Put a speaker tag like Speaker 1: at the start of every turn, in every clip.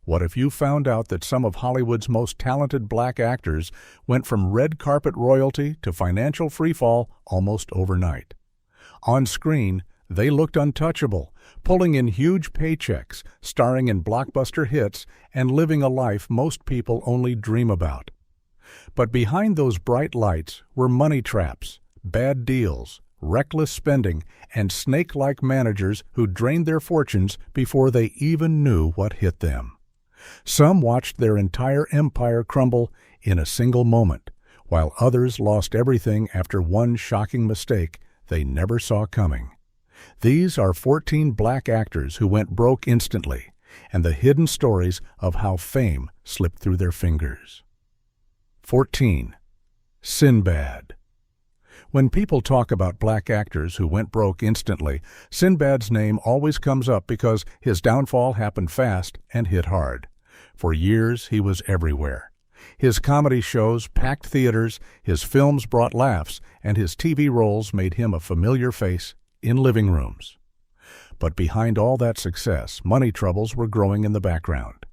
Speaker 1: What if you found out that some of Hollywood's most talented black actors went from red carpet royalty to financial freefall almost overnight? On screen, they looked untouchable, pulling in huge paychecks, starring in blockbuster hits, and living a life most people only dream about. But behind those bright lights were money traps, bad deals, reckless spending, and snake-like managers who drained their fortunes before they even knew what hit them. Some watched their entire empire crumble in a single moment, while others lost everything after one shocking mistake they never saw coming. These are 14 black actors who went broke instantly, and the hidden stories of how fame slipped through their fingers. 14. Sinbad. When people talk about black actors who went broke instantly, Sinbad's name always comes up because his downfall happened fast and hit hard. For years, he was everywhere. His comedy shows packed theaters, his films brought laughs, and his TV roles made him a familiar face in living rooms. But behind all that success, money troubles were growing in the background.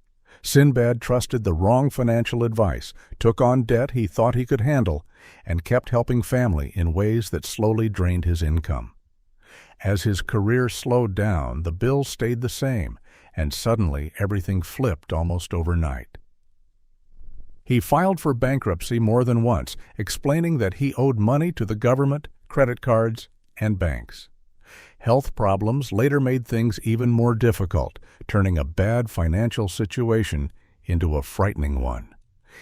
Speaker 1: Sinbad trusted the wrong financial advice, took on debt he thought he could handle, and kept helping family in ways that slowly drained his income. As his career slowed down, the bills stayed the same, and suddenly everything flipped almost overnight. He filed for bankruptcy more than once, explaining that he owed money to the government, credit cards, and banks. Health problems later made things even more difficult, turning a bad financial situation into a frightening one.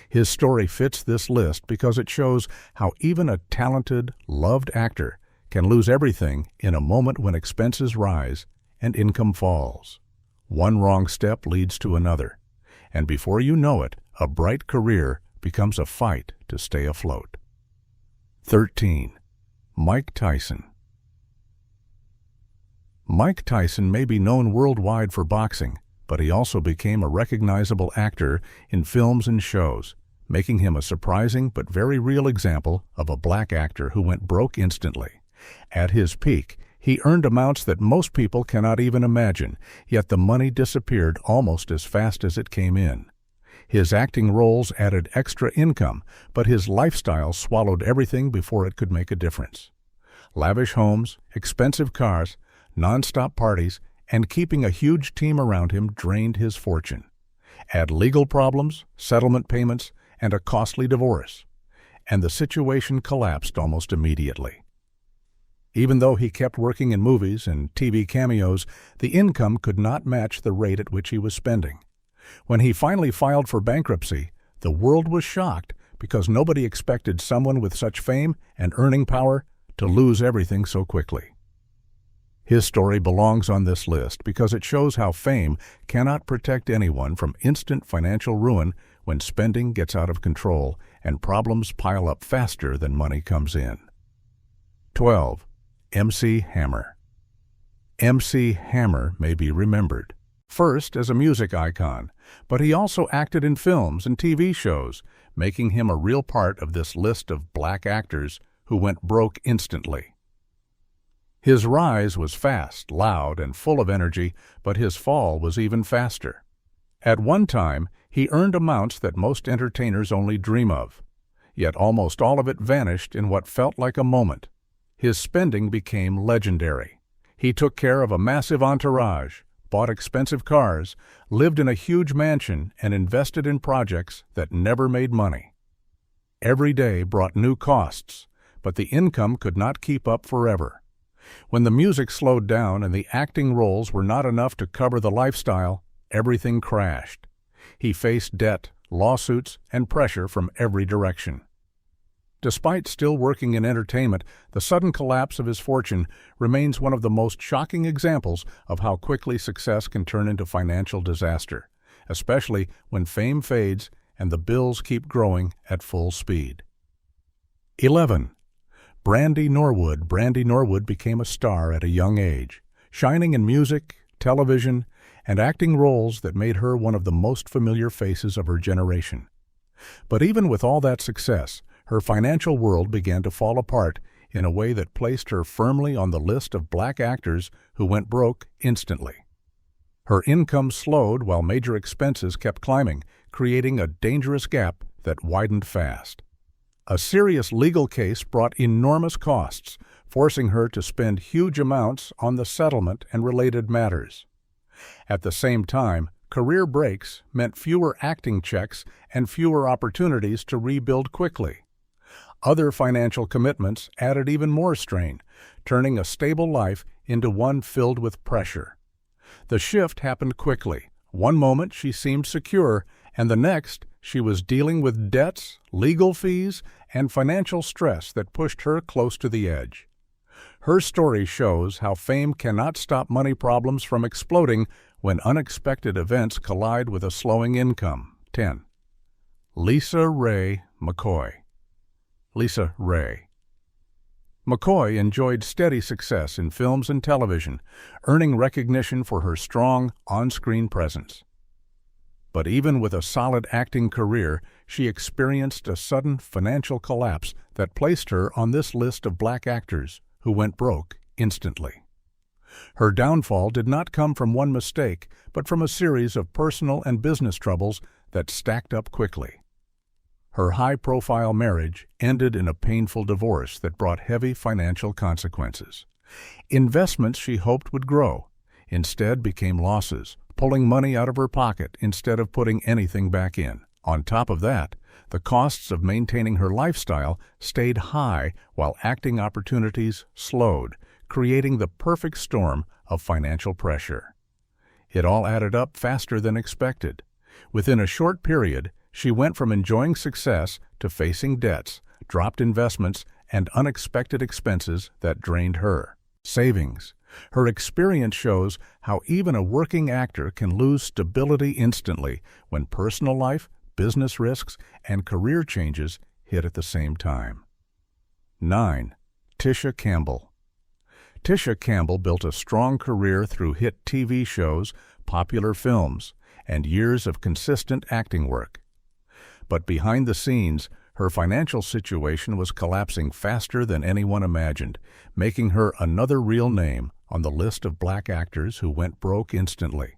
Speaker 1: His story fits this list because it shows how even a talented, loved actor can lose everything in a moment when expenses rise and income falls. One wrong step leads to another, and before you know it, a bright career becomes a fight to stay afloat. 13. Mike Tyson. Mike Tyson may be known worldwide for boxing, but he also became a recognizable actor in films and shows, making him a surprising but very real example of a black actor who went broke instantly. At his peak, he earned amounts that most people cannot even imagine, yet the money disappeared almost as fast as it came in. His acting roles added extra income, but his lifestyle swallowed everything before it could make a difference. Lavish homes, expensive cars, non-stop parties, and keeping a huge team around him drained his fortune. Add legal problems, settlement payments, and a costly divorce, and the situation collapsed almost immediately. Even though he kept working in movies and TV cameos, the income could not match the rate at which he was spending. When he finally filed for bankruptcy, the world was shocked because nobody expected someone with such fame and earning power to lose everything so quickly. His story belongs on this list because it shows how fame cannot protect anyone from instant financial ruin when spending gets out of control and problems pile up faster than money comes in. 12. MC Hammer. MC Hammer may be remembered first as a music icon, but he also acted in films and TV shows, making him a real part of this list of black actors who went broke instantly. His rise was fast, loud, and full of energy, but his fall was even faster. At one time, he earned amounts that most entertainers only dream of, yet almost all of it vanished in what felt like a moment. His spending became legendary. He took care of a massive entourage, bought expensive cars, lived in a huge mansion, and invested in projects that never made money. Every day brought new costs, but the income could not keep up forever. When the music slowed down and the acting roles were not enough to cover the lifestyle, everything crashed. He faced debt, lawsuits, and pressure from every direction. Despite still working in entertainment, the sudden collapse of his fortune remains one of the most shocking examples of how quickly success can turn into financial disaster, especially when fame fades and the bills keep growing at full speed. 11. Brandy Norwood. Brandy Norwood became a star at a young age, shining in music, television, and acting roles that made her one of the most familiar faces of her generation. But even with all that success, her financial world began to fall apart in a way that placed her firmly on the list of black actors who went broke instantly. Her income slowed while major expenses kept climbing, creating a dangerous gap that widened fast. A serious legal case brought enormous costs, forcing her to spend huge amounts on the settlement and related matters. At the same time, career breaks meant fewer acting checks and fewer opportunities to rebuild quickly. Other financial commitments added even more strain, turning a stable life into one filled with pressure. The shift happened quickly. One moment she seemed secure, and the next she was dealing with debts, legal fees, and financial stress that pushed her close to the edge. Her story shows how fame cannot stop money problems from exploding when unexpected events collide with a slowing income. 10. Lisa Ray McCoy. Lisa Ray. McCoy enjoyed steady success in films and television, earning recognition for her strong on-screen presence. But even with a solid acting career, she experienced a sudden financial collapse that placed her on this list of black actors who went broke instantly. Her downfall did not come from one mistake, but from a series of personal and business troubles that stacked up quickly. Her high-profile marriage ended in a painful divorce that brought heavy financial consequences. Investments she hoped would grow instead became losses, pulling money out of her pocket instead of putting anything back in. On top of that, the costs of maintaining her lifestyle stayed high while acting opportunities slowed, creating the perfect storm of financial pressure. It all added up faster than expected. Within a short period, she went from enjoying success to facing debts, dropped investments, and unexpected expenses that drained her savings. Her experience shows how even a working actor can lose stability instantly when personal life, business risks, and career changes hit at the same time. 9. Tisha Campbell. Tisha Campbell built a strong career through hit TV shows, popular films, and years of consistent acting work. But behind the scenes, her financial situation was collapsing faster than anyone imagined, making her another real name on the list of black actors who went broke instantly.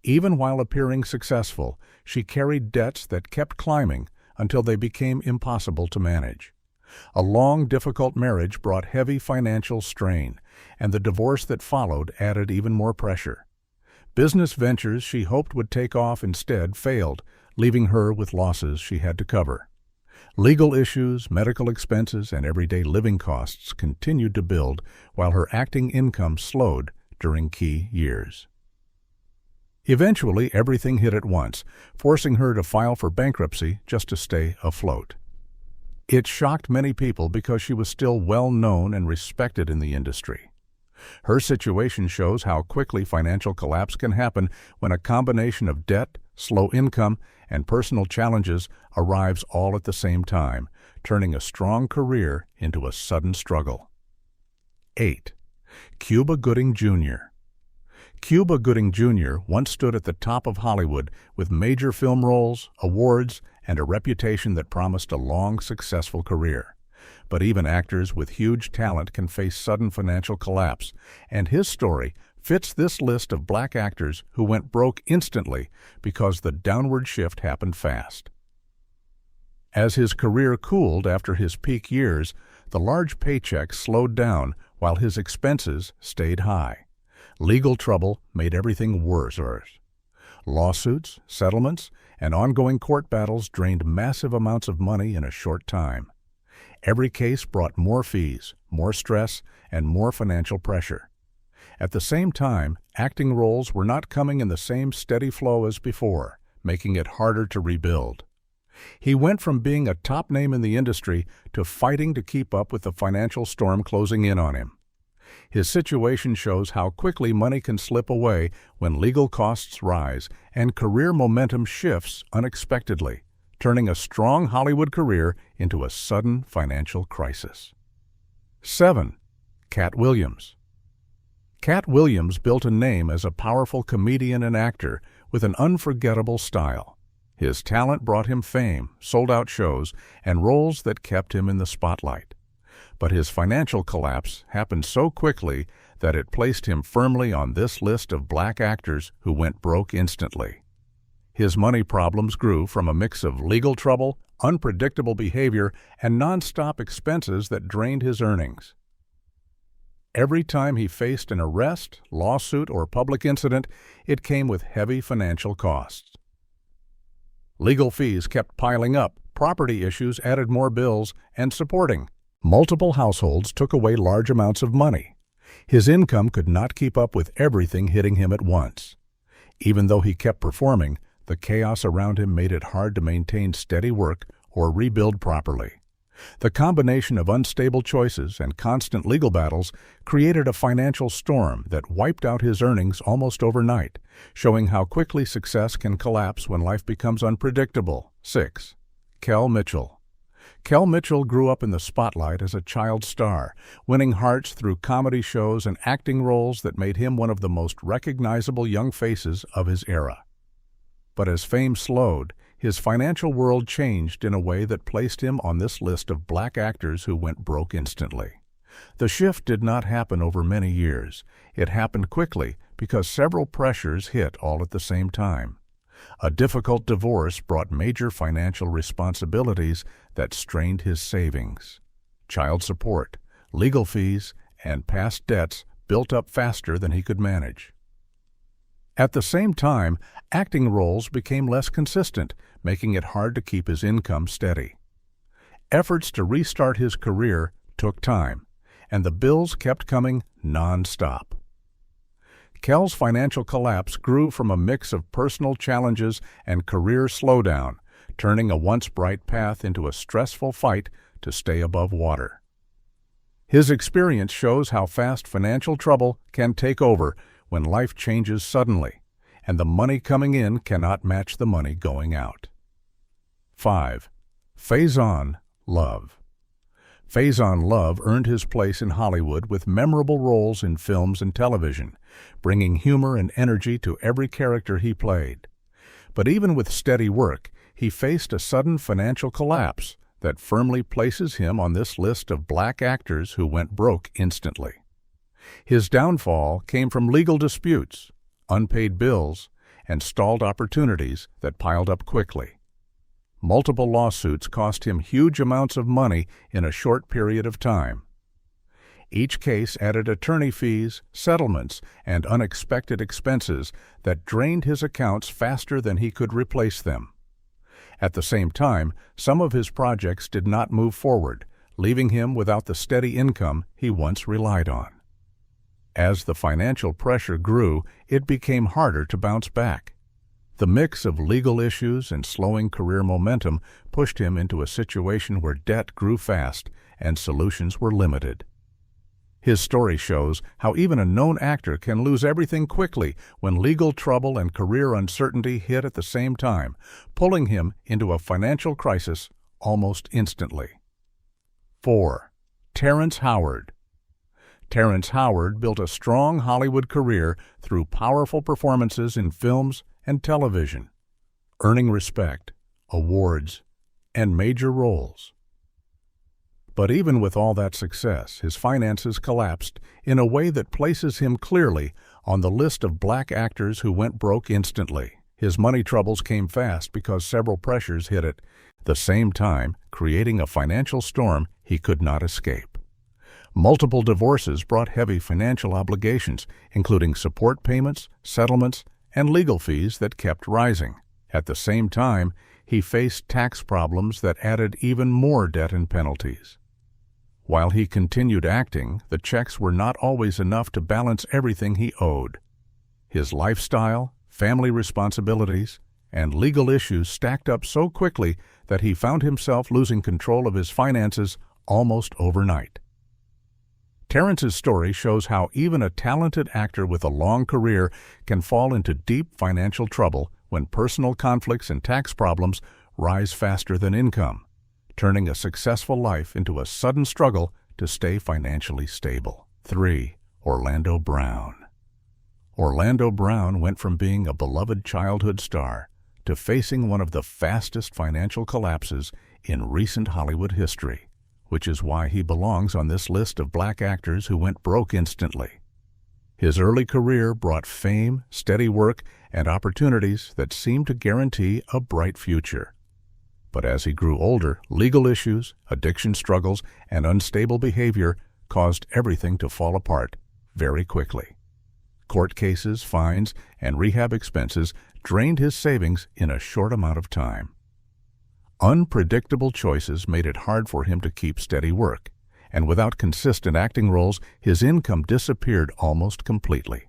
Speaker 1: Even while appearing successful, she carried debts that kept climbing until they became impossible to manage. A long, difficult marriage brought heavy financial strain, and the divorce that followed added even more pressure. Business ventures she hoped would take off instead failed, leaving her with losses she had to cover. Legal issues, medical expenses, and everyday living costs continued to build while her acting income slowed during key years. Eventually, everything hit at once, forcing her to file for bankruptcy just to stay afloat. It shocked many people because she was still well known and respected in the industry. Her situation shows how quickly financial collapse can happen when a combination of debt, slow income, and personal challenges arrives all at the same time, turning a strong career into a sudden struggle. 8. Cuba Gooding Jr. Cuba Gooding Jr. once stood at the top of Hollywood with major film roles, awards, and a reputation that promised a long, successful career. But even actors with huge talent can face sudden financial collapse, and his story fits this list of black actors who went broke instantly because the downward shift happened fast. As his career cooled after his peak years, the large paychecks slowed down while his expenses stayed high. Legal trouble made everything worse. Lawsuits, settlements, and ongoing court battles drained massive amounts of money in a short time. Every case brought more fees, more stress, and more financial pressure. At the same time, acting roles were not coming in the same steady flow as before, making it harder to rebuild. He went from being a top name in the industry to fighting to keep up with the financial storm closing in on him. His situation shows how quickly money can slip away when legal costs rise and career momentum shifts unexpectedly, turning a strong Hollywood career into a sudden financial crisis. 7. Katt Williams. Katt Williams built a name as a powerful comedian and actor with an unforgettable style. His talent brought him fame, sold-out shows, and roles that kept him in the spotlight. But his financial collapse happened so quickly that it placed him firmly on this list of black actors who went broke instantly. His money problems grew from a mix of legal trouble, unpredictable behavior, and nonstop expenses that drained his earnings. Every time he faced an arrest, lawsuit, or public incident, it came with heavy financial costs. Legal fees kept piling up, property issues added more bills, and supporting multiple households took away large amounts of money. His income could not keep up with everything hitting him at once. Even though he kept performing, the chaos around him made it hard to maintain steady work or rebuild properly. The combination of unstable choices and constant legal battles created a financial storm that wiped out his earnings almost overnight, showing how quickly success can collapse when life becomes unpredictable. 6. Kel Mitchell. Kel Mitchell grew up in the spotlight as a child star, winning hearts through comedy shows and acting roles that made him one of the most recognizable young faces of his era. But as fame slowed, his financial world changed in a way that placed him on this list of black actors who went broke instantly. The shift did not happen over many years. It happened quickly because several pressures hit all at the same time. A difficult divorce brought major financial responsibilities that strained his savings. Child support, legal fees, and past debts built up faster than he could manage. At the same time, acting roles became less consistent, making it hard to keep his income steady. Efforts to restart his career took time, and the bills kept coming non-stop. Kel's financial collapse grew from a mix of personal challenges and career slowdown, turning a once bright path into a stressful fight to stay above water. His experience shows how fast financial trouble can take over when life changes suddenly, and the money coming in cannot match the money going out. 5. Faizon Love. Faizon Love earned his place in Hollywood with memorable roles in films and television, bringing humor and energy to every character he played. But even with steady work, he faced a sudden financial collapse that firmly places him on this list of black actors who went broke instantly. His downfall came from legal disputes, unpaid bills, and stalled opportunities that piled up quickly. Multiple lawsuits cost him huge amounts of money in a short period of time. Each case added attorney fees, settlements, and unexpected expenses that drained his accounts faster than he could replace them. At the same time, some of his projects did not move forward, leaving him without the steady income he once relied on. As the financial pressure grew, it became harder to bounce back. The mix of legal issues and slowing career momentum pushed him into a situation where debt grew fast and solutions were limited. His story shows how even a known actor can lose everything quickly when legal trouble and career uncertainty hit at the same time, pulling him into a financial crisis almost instantly. 4. Terrence Howard. Terrence Howard built a strong Hollywood career through powerful performances in films and television, earning respect, awards, and major roles. But even with all that success, his finances collapsed in a way that places him clearly on the list of black actors who went broke instantly. His money troubles came fast because several pressures hit at the same time, creating a financial storm he could not escape. Multiple divorces brought heavy financial obligations, including support payments, settlements, and legal fees that kept rising. At the same time, he faced tax problems that added even more debt and penalties. While he continued acting, the checks were not always enough to balance everything he owed. His lifestyle, family responsibilities, and legal issues stacked up so quickly that he found himself losing control of his finances almost overnight. Terrence's story shows how even a talented actor with a long career can fall into deep financial trouble when personal conflicts and tax problems rise faster than income, turning a successful life into a sudden struggle to stay financially stable. 3. Orlando Brown. Orlando Brown went from being a beloved childhood star to facing one of the fastest financial collapses in recent Hollywood history, which is why he belongs on this list of black actors who went broke instantly. His early career brought fame, steady work, and opportunities that seemed to guarantee a bright future. But as he grew older, legal issues, addiction struggles, and unstable behavior caused everything to fall apart very quickly. Court cases, fines, and rehab expenses drained his savings in a short amount of time. Unpredictable choices made it hard for him to keep steady work, and without consistent acting roles, his income disappeared almost completely.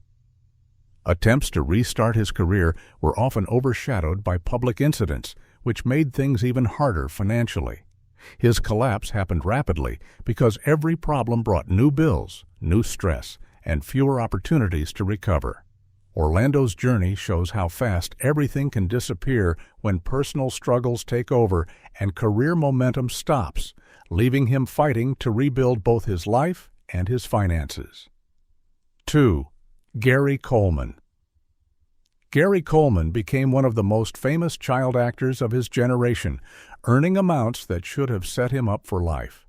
Speaker 1: Attempts to restart his career were often overshadowed by public incidents, which made things even harder financially. His collapse happened rapidly because every problem brought new bills, new stress, and fewer opportunities to recover. Orlando's journey shows how fast everything can disappear when personal struggles take over and career momentum stops, leaving him fighting to rebuild both his life and his finances. 2. Gary Coleman. Gary Coleman became one of the most famous child actors of his generation, earning amounts that should have set him up for life.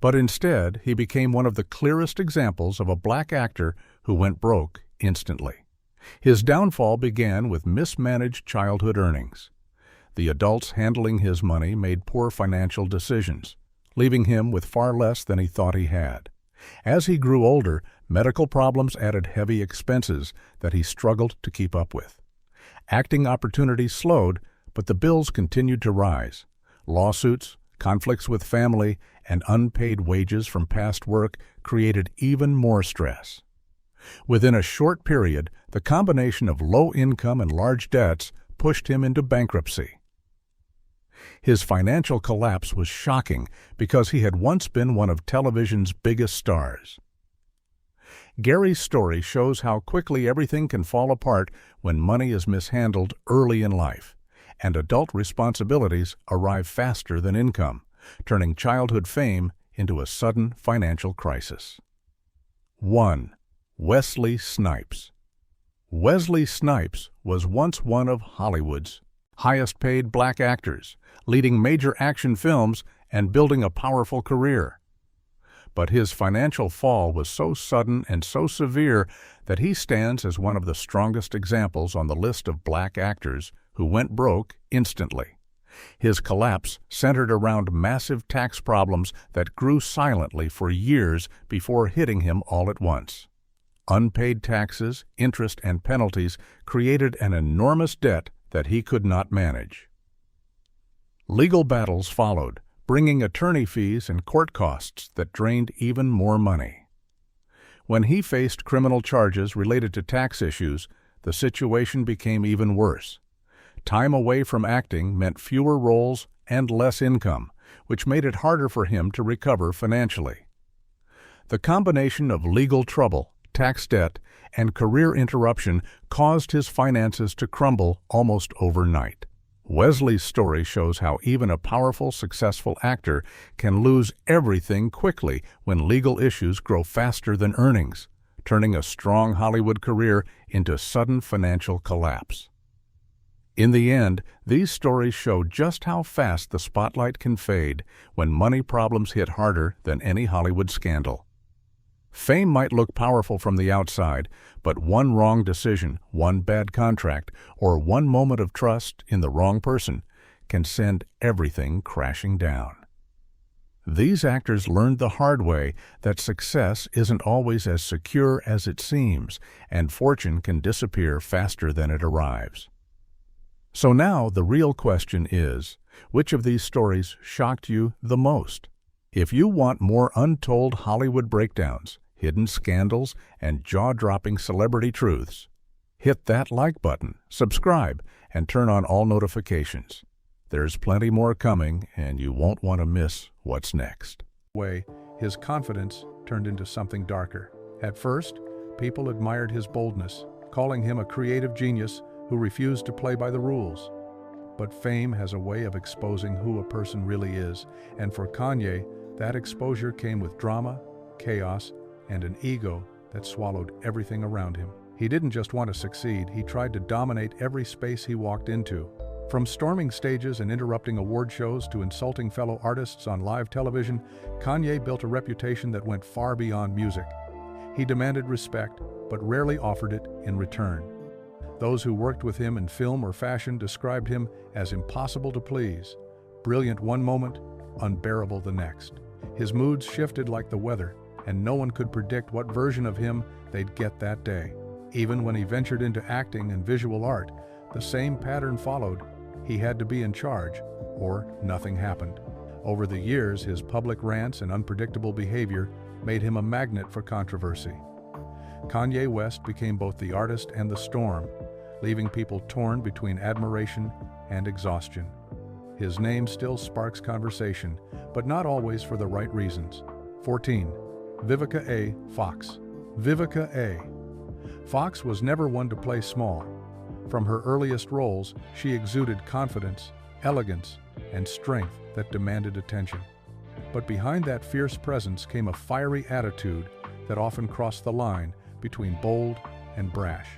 Speaker 1: But instead, he became one of the clearest examples of a black actor who went broke instantly. His downfall began with mismanaged childhood earnings. The adults handling his money made poor financial decisions, leaving him with far less than he thought he had. As he grew older, medical problems added heavy expenses that he struggled to keep up with. Acting opportunities slowed, but the bills continued to rise. Lawsuits, conflicts with family, and unpaid wages from past work created even more stress. Within a short period, the combination of low income and large debts pushed him into bankruptcy. His financial collapse was shocking because he had once been one of television's biggest stars. Gary's story shows how quickly everything can fall apart when money is mishandled early in life, and adult responsibilities arrive faster than income, turning childhood fame into a sudden financial crisis. 1. Wesley Snipes. Wesley Snipes was once one of Hollywood's highest-paid black actors, leading major action films and building a powerful career. But his financial fall was so sudden and so severe that he stands as one of the strongest examples on the list of black actors who went broke instantly. His collapse centered around massive tax problems that grew silently for years before hitting him all at once. Unpaid taxes, interest, and penalties created an enormous debt that he could not manage. Legal battles followed, bringing attorney fees and court costs that drained even more money. When he faced criminal charges related to tax issues, the situation became even worse. Time away from acting meant fewer roles and less income, which made it harder for him to recover financially. The combination of legal trouble, tax debt, and career interruption caused his finances to crumble almost overnight. Wesley's story shows how even a powerful, successful actor can lose everything quickly when legal issues grow faster than earnings, turning a strong Hollywood career into sudden financial collapse. In the end, these stories show just how fast the spotlight can fade when money problems hit harder than any Hollywood scandal. Fame might look powerful from the outside, but one wrong decision, one bad contract, or one moment of trust in the wrong person can send everything crashing down. These actors learned the hard way that success isn't always as secure as it seems, and fortune can disappear faster than it arrives. So now the real question is, which of these stories shocked you the most? If you want more untold Hollywood breakdowns, hidden scandals, and jaw-dropping celebrity truths, hit that like button, subscribe, and turn on all notifications. There's plenty more coming, and you won't want to miss what's next. His confidence turned into something darker. At first, people admired his boldness, calling him a creative genius who refused to play by the rules. But fame has a way of exposing who a person really is, and for Kanye, that exposure came with drama, chaos, and an ego that swallowed everything around him. He didn't just want to succeed, he tried to dominate every space he walked into. From storming stages and interrupting award shows to insulting fellow artists on live television, Kanye built a reputation that went far beyond music. He demanded respect, but rarely offered it in return. Those who worked with him in film or fashion described him as impossible to please, brilliant one moment, unbearable the next. His moods shifted like the weather, and no one could predict what version of him they'd get that day. Even when he ventured into acting and visual art, the same pattern followed. He had to be in charge, or nothing happened. Over the years, his public rants and unpredictable behavior made him a magnet for controversy. Kanye West became both the artist and the storm, leaving people torn between admiration and exhaustion. His name still sparks conversation, but not always for the right reasons. 14. Vivica A. Fox. Vivica A. Fox was never one to play small. From her earliest roles, she exuded confidence, elegance, and strength that demanded attention. But behind that fierce presence came a fiery attitude that often crossed the line between bold and brash.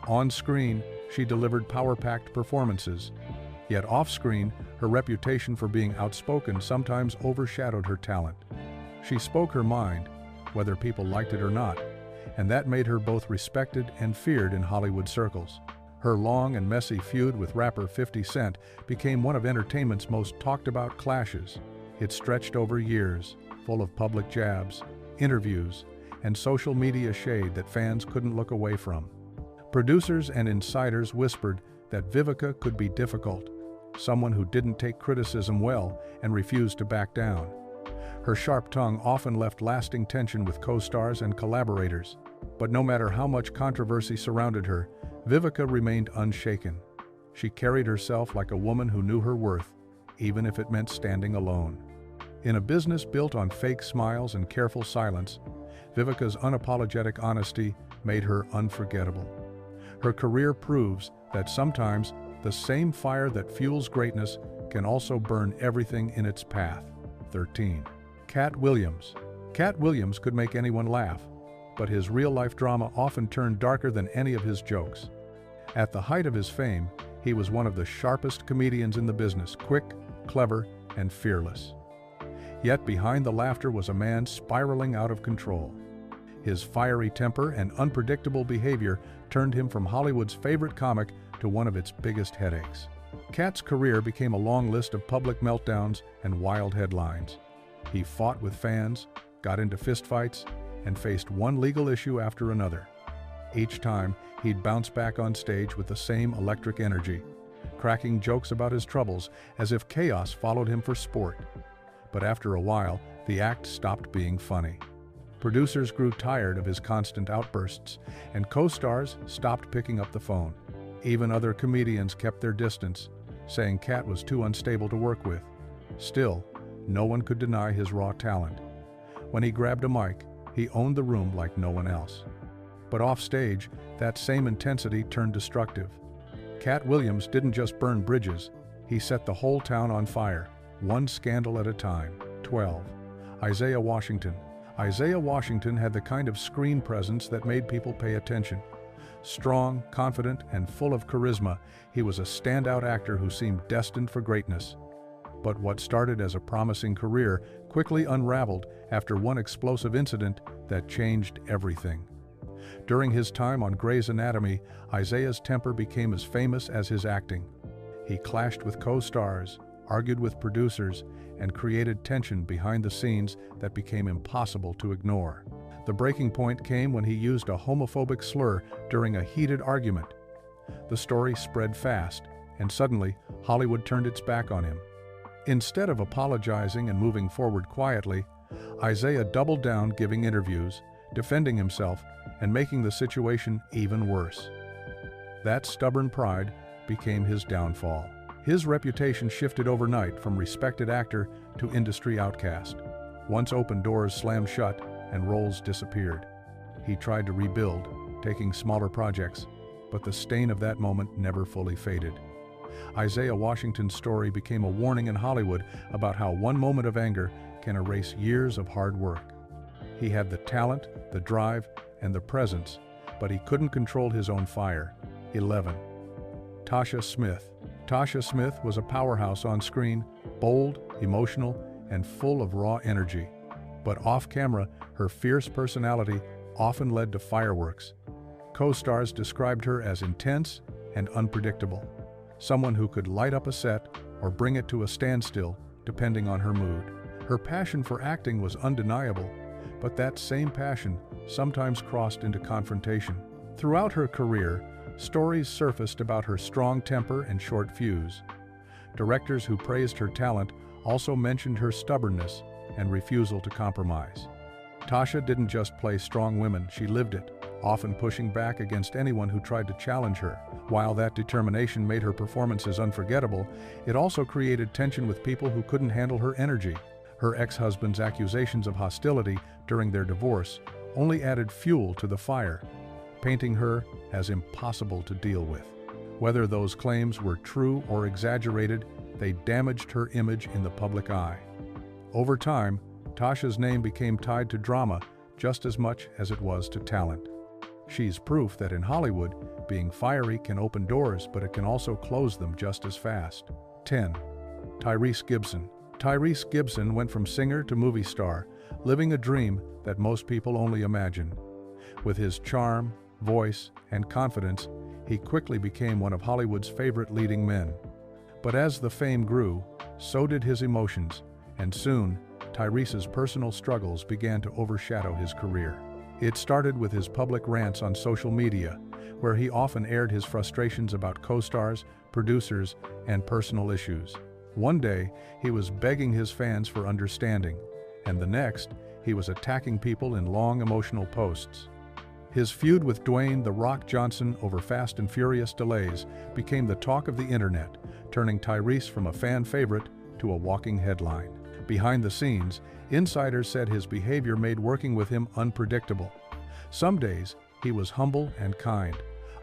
Speaker 1: On screen, she delivered power-packed performances, yet off-screen, her reputation for being outspoken sometimes overshadowed her talent. She spoke her mind, whether people liked it or not, and that made her both respected and feared in Hollywood circles. Her long and messy feud with rapper 50 Cent became one of entertainment's most talked-about clashes. It stretched over years, full of public jabs, interviews, and social media shade that fans couldn't look away from. Producers and insiders whispered that Vivica could be difficult, someone who didn't take criticism well and refused to back down. Her sharp tongue often left lasting tension with co-stars and collaborators. But no matter how much controversy surrounded her, Vivica remained unshaken. She carried herself like a woman who knew her worth, even if it meant standing alone. In a business built on fake smiles and careful silence, Vivica's unapologetic honesty made her unforgettable. Her career proves that sometimes the same fire that fuels greatness can also burn everything in its path. 13. Katt Williams. Katt Williams could make anyone laugh, but his real-life drama often turned darker than any of his jokes. At the height of his fame, he was one of the sharpest comedians in the business, quick, clever, and fearless. Yet behind the laughter was a man spiraling out of control. His fiery temper and unpredictable behavior turned him from Hollywood's favorite comic to one of its biggest headaches. Katt's career became a long list of public meltdowns and wild headlines. He fought with fans, got into fistfights, and faced one legal issue after another. Each time, he'd bounce back on stage with the same electric energy, cracking jokes about his troubles as if chaos followed him for sport. But after a while, the act stopped being funny. Producers grew tired of his constant outbursts, and co-stars stopped picking up the phone. Even other comedians kept their distance, saying Katt was too unstable to work with. Still, no one could deny his raw talent. When he grabbed a mic, he owned the room like no one else. But offstage, that same intensity turned destructive. Katt Williams didn't just burn bridges, he set the whole town on fire, one scandal at a time. 12. Isaiah Washington. Isaiah Washington had the kind of screen presence that made people pay attention. Strong, confident, and full of charisma, he was a standout actor who seemed destined for greatness. But what started as a promising career quickly unraveled after one explosive incident that changed everything. During his time on Grey's Anatomy, Isaiah's temper became as famous as his acting. He clashed with co-stars, argued with producers, and created tension behind the scenes that became impossible to ignore. The breaking point came when he used a homophobic slur during a heated argument. The story spread fast, and suddenly, Hollywood turned its back on him. Instead of apologizing and moving forward quietly, Isaiah doubled down, giving interviews, defending himself, and making the situation even worse. That stubborn pride became his downfall. His reputation shifted overnight from respected actor to industry outcast. Once open doors slammed shut and roles disappeared. He tried to rebuild, taking smaller projects, but the stain of that moment never fully faded. Isaiah Washington's story became a warning in Hollywood about how one moment of anger can erase years of hard work. He had the talent, the drive, and the presence, but he couldn't control his own fire. 11. Tasha Smith. Tasha Smith was a powerhouse on screen, bold, emotional, and full of raw energy. But off-camera, her fierce personality often led to fireworks. Co-stars described her as intense and unpredictable, someone who could light up a set or bring it to a standstill depending on her mood. Her passion for acting was undeniable, but that same passion sometimes crossed into confrontation. Throughout her career, stories surfaced about her strong temper and short fuse. Directors who praised her talent also mentioned her stubbornness and refusal to compromise. Tasha didn't just play strong women, she lived it, often pushing back against anyone who tried to challenge her. While that determination made her performances unforgettable, it also created tension with people who couldn't handle her energy. Her ex-husband's accusations of hostility during their divorce only added fuel to the fire, painting her as impossible to deal with. Whether those claims were true or exaggerated, they damaged her image in the public eye. Over time, Tasha's name became tied to drama just as much as it was to talent. She's proof that in Hollywood, being fiery can open doors, but it can also close them just as fast. 10. Tyrese Gibson. Tyrese Gibson went from singer to movie star, living a dream that most people only imagine. With his charm, voice, and confidence, he quickly became one of Hollywood's favorite leading men. But as the fame grew, so did his emotions, and soon, Tyrese's personal struggles began to overshadow his career. It started with his public rants on social media, where he often aired his frustrations about co-stars, producers, and personal issues. One day, he was begging his fans for understanding, and the next, he was attacking people in long emotional posts. His feud with Dwayne "The Rock" Johnson over Fast and Furious delays became the talk of the internet, turning Tyrese from a fan favorite to a walking headline. Behind the scenes, insiders said his behavior made working with him unpredictable. Some days, he was humble and kind.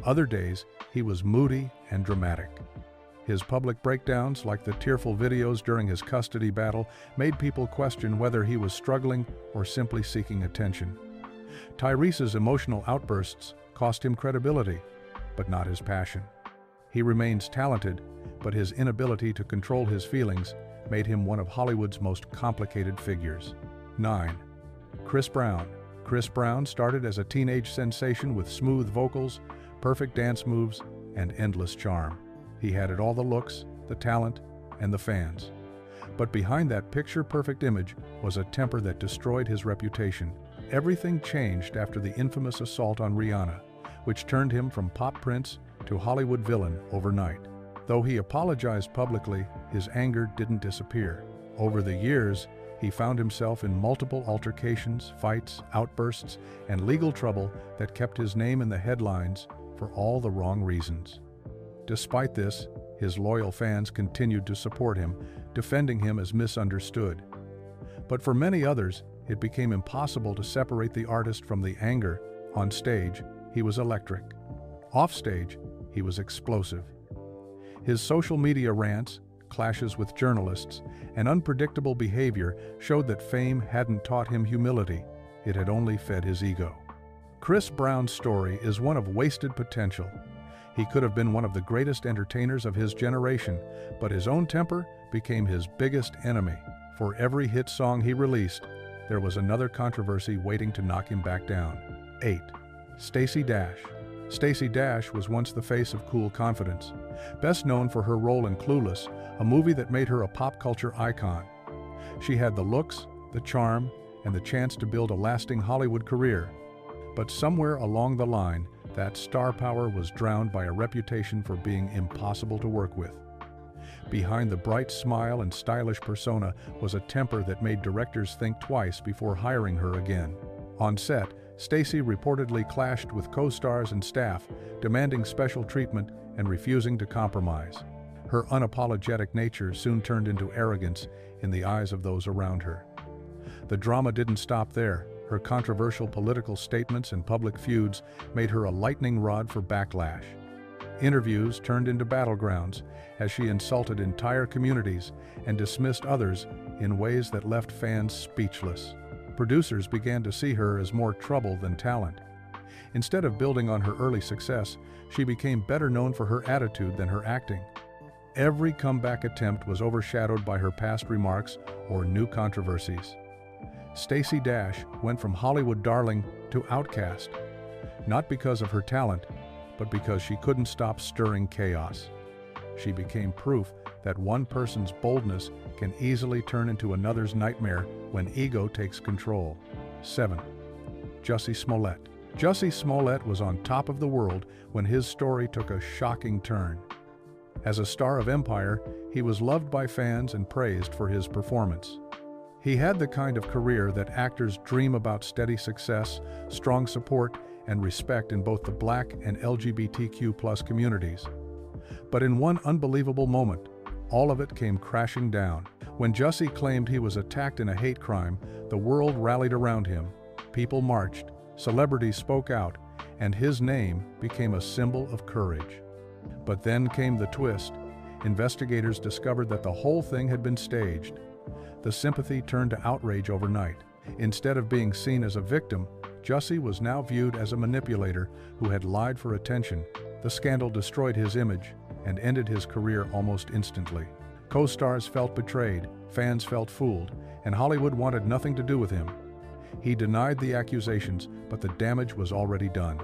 Speaker 1: Other days, he was moody and dramatic. His public breakdowns, like the tearful videos during his custody battle, made people question whether he was struggling or simply seeking attention. Tyrese's emotional outbursts cost him credibility, but not his passion. He remains talented, but his inability to control his feelings made him one of Hollywood's most complicated figures. 9. Chris Brown. Chris Brown started as a teenage sensation with smooth vocals, perfect dance moves, and endless charm. He had it all: the looks, the talent, and the fans. But behind that picture-perfect image was a temper that destroyed his reputation. Everything changed after the infamous assault on Rihanna, which turned him from pop prince to Hollywood villain overnight. Though he apologized publicly, his anger didn't disappear. Over the years, he found himself in multiple altercations, fights, outbursts, and legal trouble that kept his name in the headlines for all the wrong reasons. Despite this, his loyal fans continued to support him, defending him as misunderstood. But for many others, it became impossible to separate the artist from the anger. On stage, he was electric. Offstage, he was explosive. His social media rants, clashes with journalists, and unpredictable behavior showed that fame hadn't taught him humility, it had only fed his ego. Chris Brown's story is one of wasted potential. He could have been one of the greatest entertainers of his generation, but his own temper became his biggest enemy. For every hit song he released, there was another controversy waiting to knock him back down. 8. Stacey Dash. Stacey Dash was once the face of cool confidence, best known for her role in Clueless, a movie that made her a pop culture icon. She had the looks, the charm, and the chance to build a lasting Hollywood career. But somewhere along the line, that star power was drowned by a reputation for being impossible to work with. Behind the bright smile and stylish persona was a temper that made directors think twice before hiring her again. On set, Stacey reportedly clashed with co-stars and staff, demanding special treatment and refusing to compromise. Her unapologetic nature soon turned into arrogance in the eyes of those around her. The drama didn't stop there. Her controversial political statements and public feuds made her a lightning rod for backlash. Interviews turned into battlegrounds as she insulted entire communities and dismissed others in ways that left fans speechless. Producers began to see her as more trouble than talent. Instead of building on her early success, she became better known for her attitude than her acting. Every comeback attempt was overshadowed by her past remarks or new controversies. Stacey Dash went from Hollywood darling to outcast, not because of her talent, but because she couldn't stop stirring chaos. She became proof that one person's boldness can easily turn into another's nightmare when ego takes control. 7. Jussie Smollett. Jussie Smollett was on top of the world when his story took a shocking turn. As a star of Empire, he was loved by fans and praised for his performance. He had the kind of career that actors dream about: steady success, strong support, and respect in both the Black and LGBTQ+ communities. But in one unbelievable moment, all of it came crashing down. When Jussie claimed he was attacked in a hate crime, the world rallied around him. People marched, celebrities spoke out, and his name became a symbol of courage. But then came the twist. Investigators discovered that the whole thing had been staged. The sympathy turned to outrage overnight. Instead of being seen as a victim, Jussie was now viewed as a manipulator who had lied for attention. The scandal destroyed his image and ended his career almost instantly. Co-stars felt betrayed, fans felt fooled, and Hollywood wanted nothing to do with him. He denied the accusations, but the damage was already done.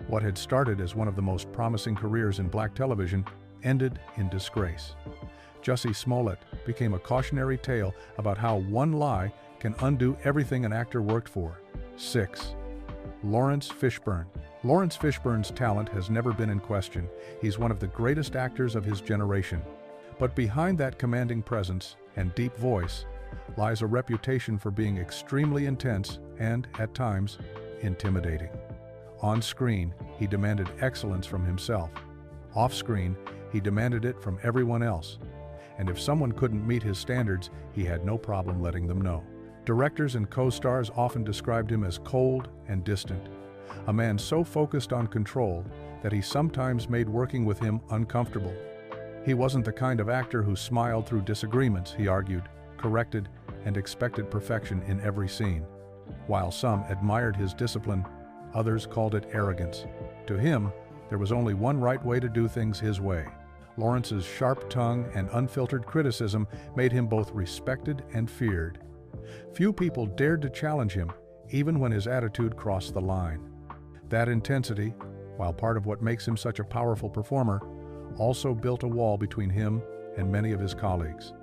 Speaker 1: What had started as one of the most promising careers in Black television ended in disgrace. Jussie Smollett became a cautionary tale about how one lie can undo everything an actor worked for. 6. Lawrence Fishburne. Lawrence Fishburne's talent has never been in question. He's one of the greatest actors of his generation. But behind that commanding presence and deep voice lies a reputation for being extremely intense and, at times, intimidating. On screen, he demanded excellence from himself. Off screen, he demanded it from everyone else. And if someone couldn't meet his standards, he had no problem letting them know. Directors and co-stars often described him as cold and distant, a man so focused on control that he sometimes made working with him uncomfortable. He wasn't the kind of actor who smiled through disagreements, he argued, corrected, and expected perfection in every scene. While some admired his discipline, others called it arrogance. To him, there was only one right way to do things his way. Lawrence's sharp tongue and unfiltered criticism made him both respected and feared. Few people dared to challenge him, even when his attitude crossed the line. That intensity, while part of what makes him such a powerful performer, also built a wall between him and many of his colleagues.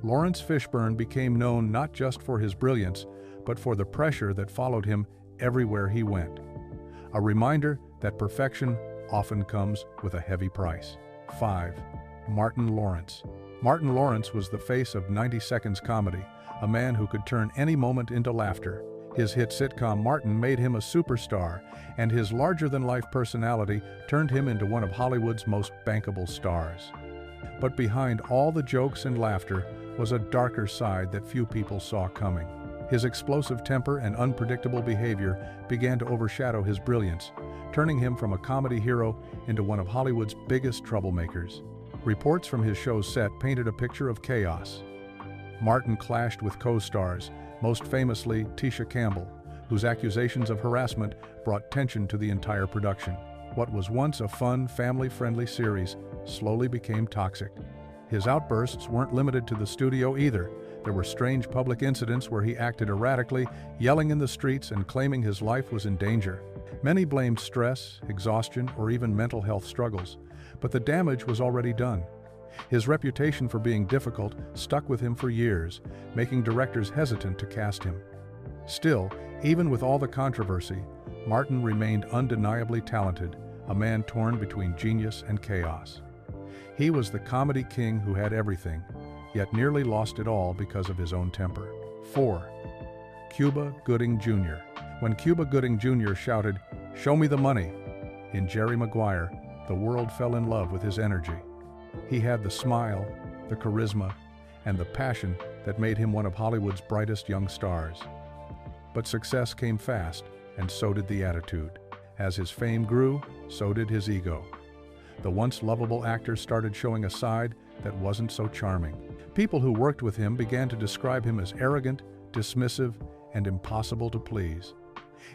Speaker 1: Lawrence Fishburne became known not just for his brilliance, but for the pressure that followed him everywhere he went. A reminder that perfection often comes with a heavy price. 5. Martin Lawrence. Martin Lawrence was the face of 90 Seconds comedy, a man who could turn any moment into laughter. His hit sitcom Martin made him a superstar, and his larger-than-life personality turned him into one of Hollywood's most bankable stars. But behind all the jokes and laughter was a darker side that few people saw coming. His explosive temper and unpredictable behavior began to overshadow his brilliance, turning him from a comedy hero into one of Hollywood's biggest troublemakers. Reports from his show's set painted a picture of chaos. Martin clashed with co-stars, most famously Tisha Campbell, whose accusations of harassment brought tension to the entire production. What was once a fun, family-friendly series slowly became toxic. His outbursts weren't limited to the studio either. There were strange public incidents where he acted erratically, yelling in the streets and claiming his life was in danger. Many blamed stress, exhaustion, or even mental health struggles, but the damage was already done. His reputation for being difficult stuck with him for years, making directors hesitant to cast him. Still, even with all the controversy, Martin remained undeniably talented, a man torn between genius and chaos. He was the comedy king who had everything, yet nearly lost it all because of his own temper. 4. Cuba Gooding Jr. When Cuba Gooding Jr. shouted, "Show me the money," in Jerry Maguire, the world fell in love with his energy. He had the smile, the charisma, and the passion that made him one of Hollywood's brightest young stars. But success came fast, and so did the attitude. As his fame grew, so did his ego. The once lovable actor started showing a side that wasn't so charming. People who worked with him began to describe him as arrogant, dismissive, and impossible to please.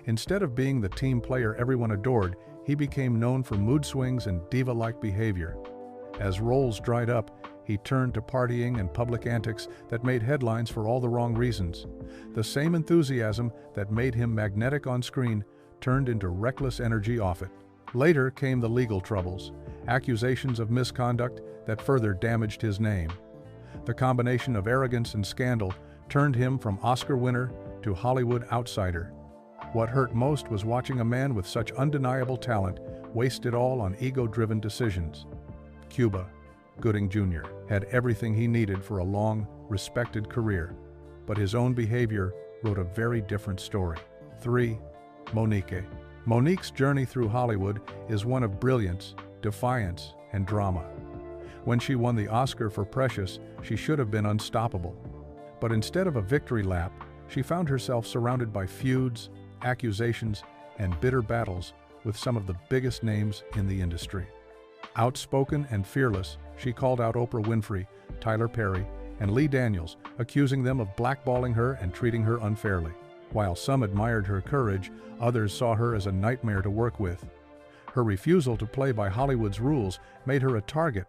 Speaker 1: Instead of being the team player everyone adored, he became known for mood swings and diva-like behavior. As roles dried up, He turned to partying and public antics that made headlines for all the wrong reasons. The same enthusiasm that made him magnetic on screen turned into reckless energy off it. Later came the legal troubles, accusations of misconduct that further damaged his name. The combination of arrogance and scandal turned him from Oscar winner to Hollywood outsider. What hurt most was watching a man with such undeniable talent waste it all on ego-driven decisions. Cuba Gooding Jr. had everything he needed for a long, respected career, but his own behavior wrote a very different story. 3. Mo'Nique. Mo'Nique's journey through Hollywood is one of brilliance, defiance, and drama. When she won the Oscar for Precious, she should have been unstoppable. But instead of a victory lap, she found herself surrounded by feuds, accusations, and bitter battles with some of the biggest names in the industry. Outspoken and fearless, she called out Oprah Winfrey, Tyler Perry, and Lee Daniels, accusing them of blackballing her and treating her unfairly. While some admired her courage, others saw her as a nightmare to work with. Her refusal to play by Hollywood's rules made her a target,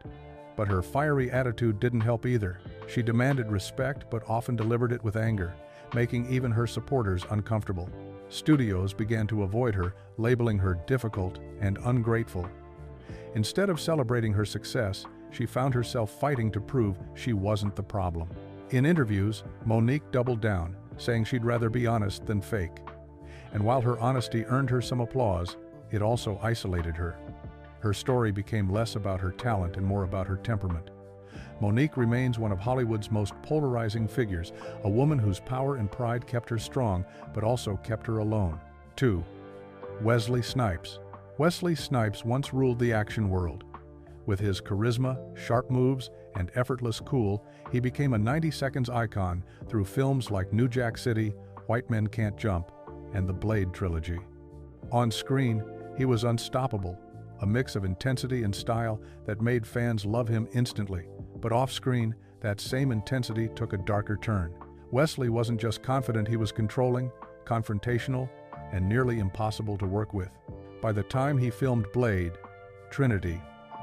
Speaker 1: but her fiery attitude didn't help either. She demanded respect but often delivered it with anger, making even her supporters uncomfortable. Studios began to avoid her, labeling her difficult and ungrateful. Instead of celebrating her success, she found herself fighting to prove she wasn't the problem. In interviews, Mo'Nique doubled down, saying she'd rather be honest than fake. And while her honesty earned her some applause, it also isolated her. Her story became less about her talent and more about her temperament. Mo'Nique remains one of Hollywood's most polarizing figures, a woman whose power and pride kept her strong, but also kept her alone. 2. Wesley Snipes. Wesley Snipes once ruled the action world. With his charisma, sharp moves, and effortless cool, he became a 90 seconds icon through films like New Jack City, White Men Can't Jump, and the Blade trilogy. On screen, he was unstoppable, a mix of intensity and style that made fans love him instantly. But off-screen, that same intensity took a darker turn. Wesley wasn't just confident, he was controlling, confrontational, and nearly impossible to work with. By the time he filmed Blade, Trinity,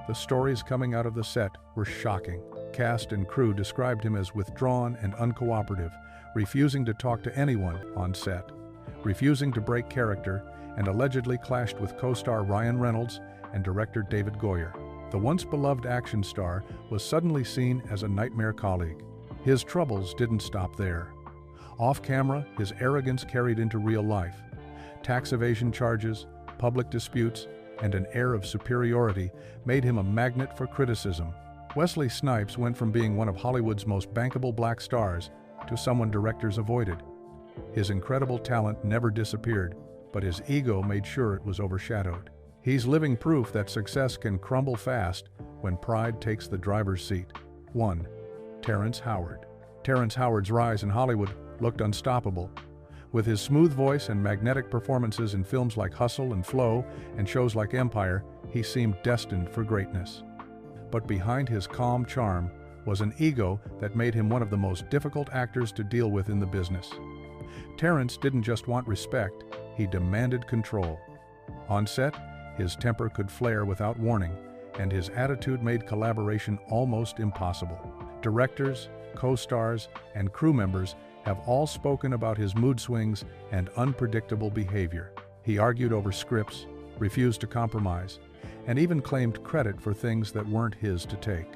Speaker 1: the stories coming out of the set were shocking. Cast and crew described him as withdrawn and uncooperative, refusing to talk to anyone on set, refusing to break character, and allegedly clashed with co-star Ryan Reynolds and director David Goyer. The once beloved action star was suddenly seen as a nightmare colleague. His troubles didn't stop there. Off-camera, his arrogance carried into real life. Tax evasion charges, public disputes, and an air of superiority made him a magnet for criticism. Wesley Snipes went from being one of Hollywood's most bankable black stars to someone directors avoided. His incredible talent never disappeared, but his ego made sure it was overshadowed. He's living proof that success can crumble fast when pride takes the driver's seat. 1. Terrence Howard. Terrence Howard's rise in Hollywood looked unstoppable. With his smooth voice and magnetic performances in films like Hustle and Flow and shows like Empire, he seemed destined for greatness. But behind his calm charm was an ego that made him one of the most difficult actors to deal with in the business. Terrence didn't just want respect, he demanded control. On set, his temper could flare without warning, and his attitude made collaboration almost impossible. Directors, co-stars, and crew members have all spoken about his mood swings and unpredictable behavior. He argued over scripts, refused to compromise, and even claimed credit for things that weren't his to take.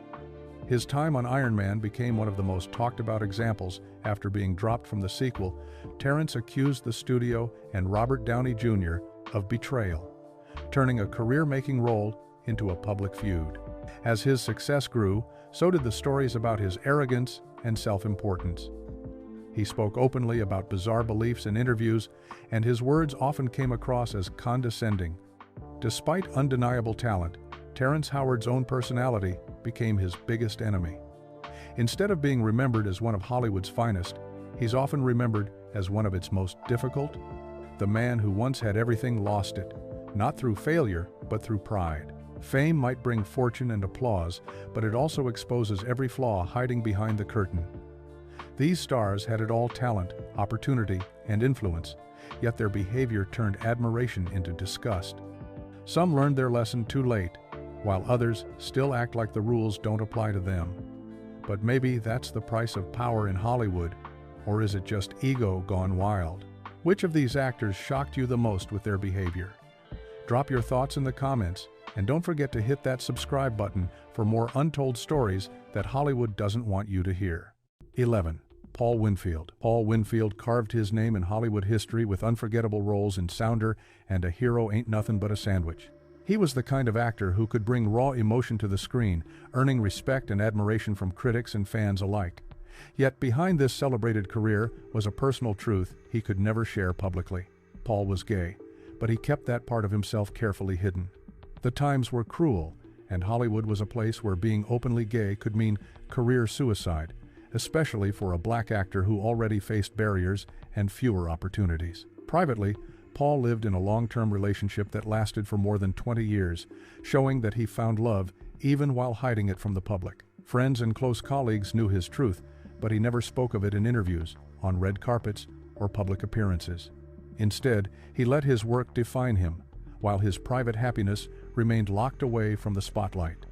Speaker 1: His time on Iron Man became one of the most talked about examples. After being dropped from the sequel, Terrence accused the studio and Robert Downey Jr. of betrayal, turning a career-making role into a public feud. As his success grew, so did the stories about his arrogance and self-importance. He spoke openly about bizarre beliefs in interviews, and his words often came across as condescending. Despite undeniable talent, Terrence Howard's own personality became his biggest enemy. Instead of being remembered as one of Hollywood's finest, he's often remembered as one of its most difficult. The man who once had everything lost it, not through failure, but through pride. Fame might bring fortune and applause, but it also exposes every flaw hiding behind the curtain. These stars had it all: talent, opportunity, and influence, yet their behavior turned admiration into disgust. Some learned their lesson too late, while others still act like the rules don't apply to them. But maybe that's the price of power in Hollywood, or is it just ego gone wild? Which of these actors shocked you the most with their behavior? Drop your thoughts in the comments, and don't forget to hit that subscribe button for more untold stories that Hollywood doesn't want you to hear. 11. Paul Winfield. Paul Winfield carved his name in Hollywood history with unforgettable roles in Sounder and A Hero Ain't Nothing But a Sandwich. He was the kind of actor who could bring raw emotion to the screen, earning respect and admiration from critics and fans alike. Yet behind this celebrated career was a personal truth he could never share publicly. Paul was gay, but he kept that part of himself carefully hidden. The times were cruel, and Hollywood was a place where being openly gay could mean career suicide, especially for a black actor who already faced barriers and fewer opportunities. Privately, Paul lived in a long-term relationship that lasted for more than 20 years, showing that he found love even while hiding it from the public. Friends and close colleagues knew his truth, but he never spoke of it in interviews, on red carpets, or public appearances. Instead, he let his work define him, while his private happiness remained locked away from the spotlight.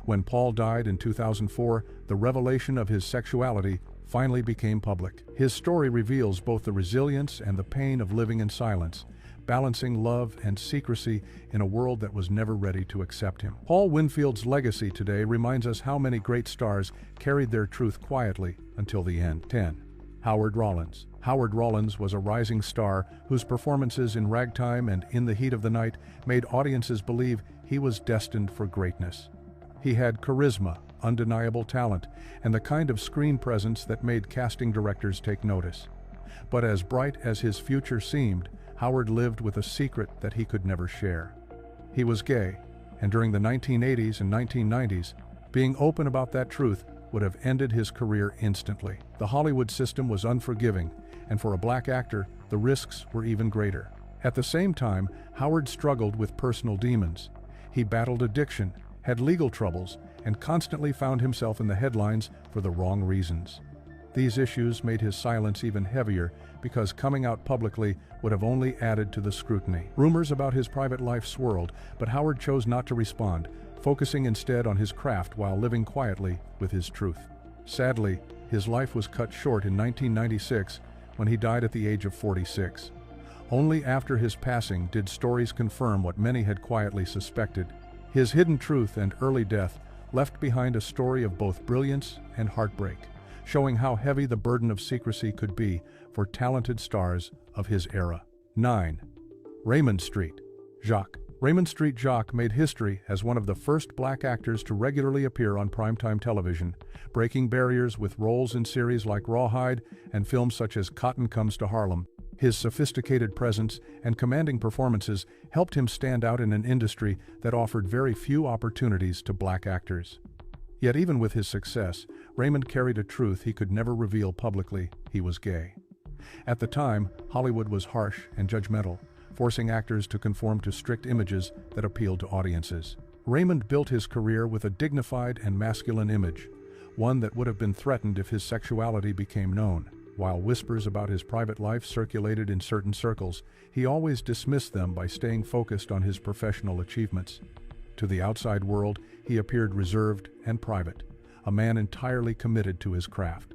Speaker 1: When Paul died in 2004, the revelation of his sexuality finally became public. His story reveals both the resilience and the pain of living in silence, balancing love and secrecy in a world that was never ready to accept him. Paul Winfield's legacy today reminds us how many great stars carried their truth quietly until the end. 10. Howard Rollins. Howard Rollins was a rising star whose performances in Ragtime and In the Heat of the Night made audiences believe he was destined for greatness. He had charisma, undeniable talent, and the kind of screen presence that made casting directors take notice. But as bright as his future seemed, Howard lived with a secret that he could never share. He was gay, and during the 1980s and 1990s, being open about that truth would have ended his career instantly. The Hollywood system was unforgiving, and for a black actor, the risks were even greater. At the same time, Howard struggled with personal demons. He battled addiction, had legal troubles, and constantly found himself in the headlines for the wrong reasons. These issues made his silence even heavier because coming out publicly would have only added to the scrutiny. Rumors about his private life swirled, but Howard chose not to respond, focusing instead on his craft while living quietly with his truth. Sadly, his life was cut short in 1996 when he died at the age of 46. Only after his passing did stories confirm what many had quietly suspected. His hidden truth and early death left behind a story of both brilliance and heartbreak, showing how heavy the burden of secrecy could be for talented stars of his era. 9. Raymond Street. Jacques. Raymond Street Jacques made history as one of the first black actors to regularly appear on primetime television, breaking barriers with roles in series like Rawhide and films such as Cotton Comes to Harlem. His sophisticated presence and commanding performances helped him stand out in an industry that offered very few opportunities to black actors. Yet even with his success, Raymond carried a truth he could never reveal publicly: he was gay. At the time, Hollywood was harsh and judgmental, forcing actors to conform to strict images that appealed to audiences. Raymond built his career with a dignified and masculine image, one that would have been threatened if his sexuality became known. While whispers about his private life circulated in certain circles, he always dismissed them by staying focused on his professional achievements. To the outside world, he appeared reserved and private, a man entirely committed to his craft.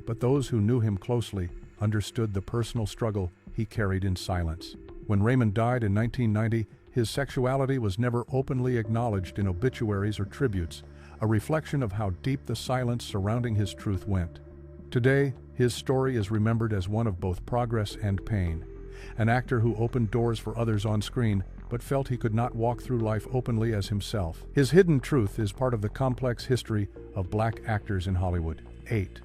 Speaker 1: But those who knew him closely understood the personal struggle he carried in silence. When Raymond died in 1990, his sexuality was never openly acknowledged in obituaries or tributes, a reflection of how deep the silence surrounding his truth went. Today, his story is remembered as one of both progress and pain. An actor who opened doors for others on screen, but felt he could not walk through life openly as himself. His hidden truth is part of the complex history of black actors in Hollywood. 8.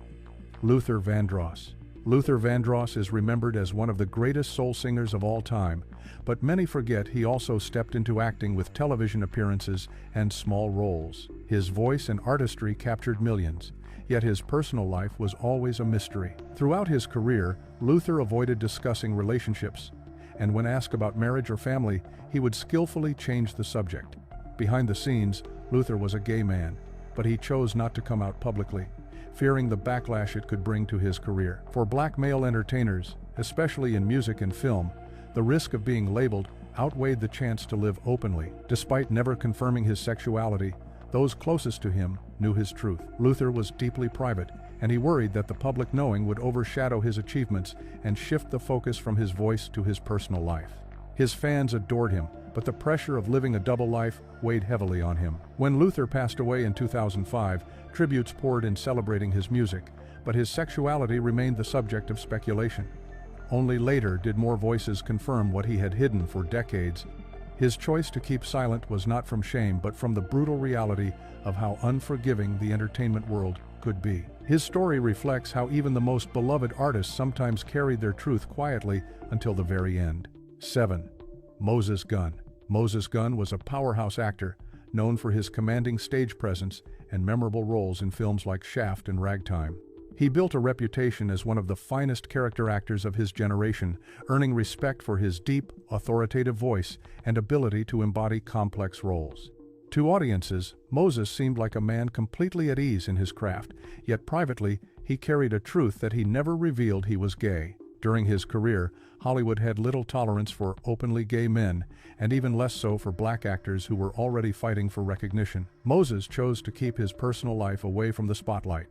Speaker 1: Luther Vandross. Luther Vandross is remembered as one of the greatest soul singers of all time, but many forget he also stepped into acting with television appearances and small roles. His voice and artistry captured millions, yet his personal life was always a mystery. Throughout his career, Luther avoided discussing relationships, and when asked about marriage or family, he would skillfully change the subject. Behind the scenes, Luther was a gay man, but he chose not to come out publicly, fearing the backlash it could bring to his career. For black male entertainers, especially in music and film, the risk of being labeled outweighed the chance to live openly. Despite never confirming his sexuality, those closest to him knew his truth. Luther was deeply private, and he worried that the public knowing would overshadow his achievements and shift the focus from his voice to his personal life. His fans adored him, but the pressure of living a double life weighed heavily on him. When Luther passed away in 2005, tributes poured in celebrating his music, but his sexuality remained the subject of speculation. Only later did more voices confirm what he had hidden for decades. His choice to keep silent was not from shame, but from the brutal reality of how unforgiving the entertainment world could be. His story reflects how even the most beloved artists sometimes carried their truth quietly until the very end. 7. Moses Gunn. Moses Gunn was a powerhouse actor, known for his commanding stage presence and memorable roles in films like Shaft and Ragtime. He built a reputation as one of the finest character actors of his generation, earning respect for his deep, authoritative voice and ability to embody complex roles. To audiences, Moses seemed like a man completely at ease in his craft, yet privately, he carried a truth that he never revealed: he was gay. During his career, Hollywood had little tolerance for openly gay men, and even less so for black actors who were already fighting for recognition. Moses chose to keep his personal life away from the spotlight,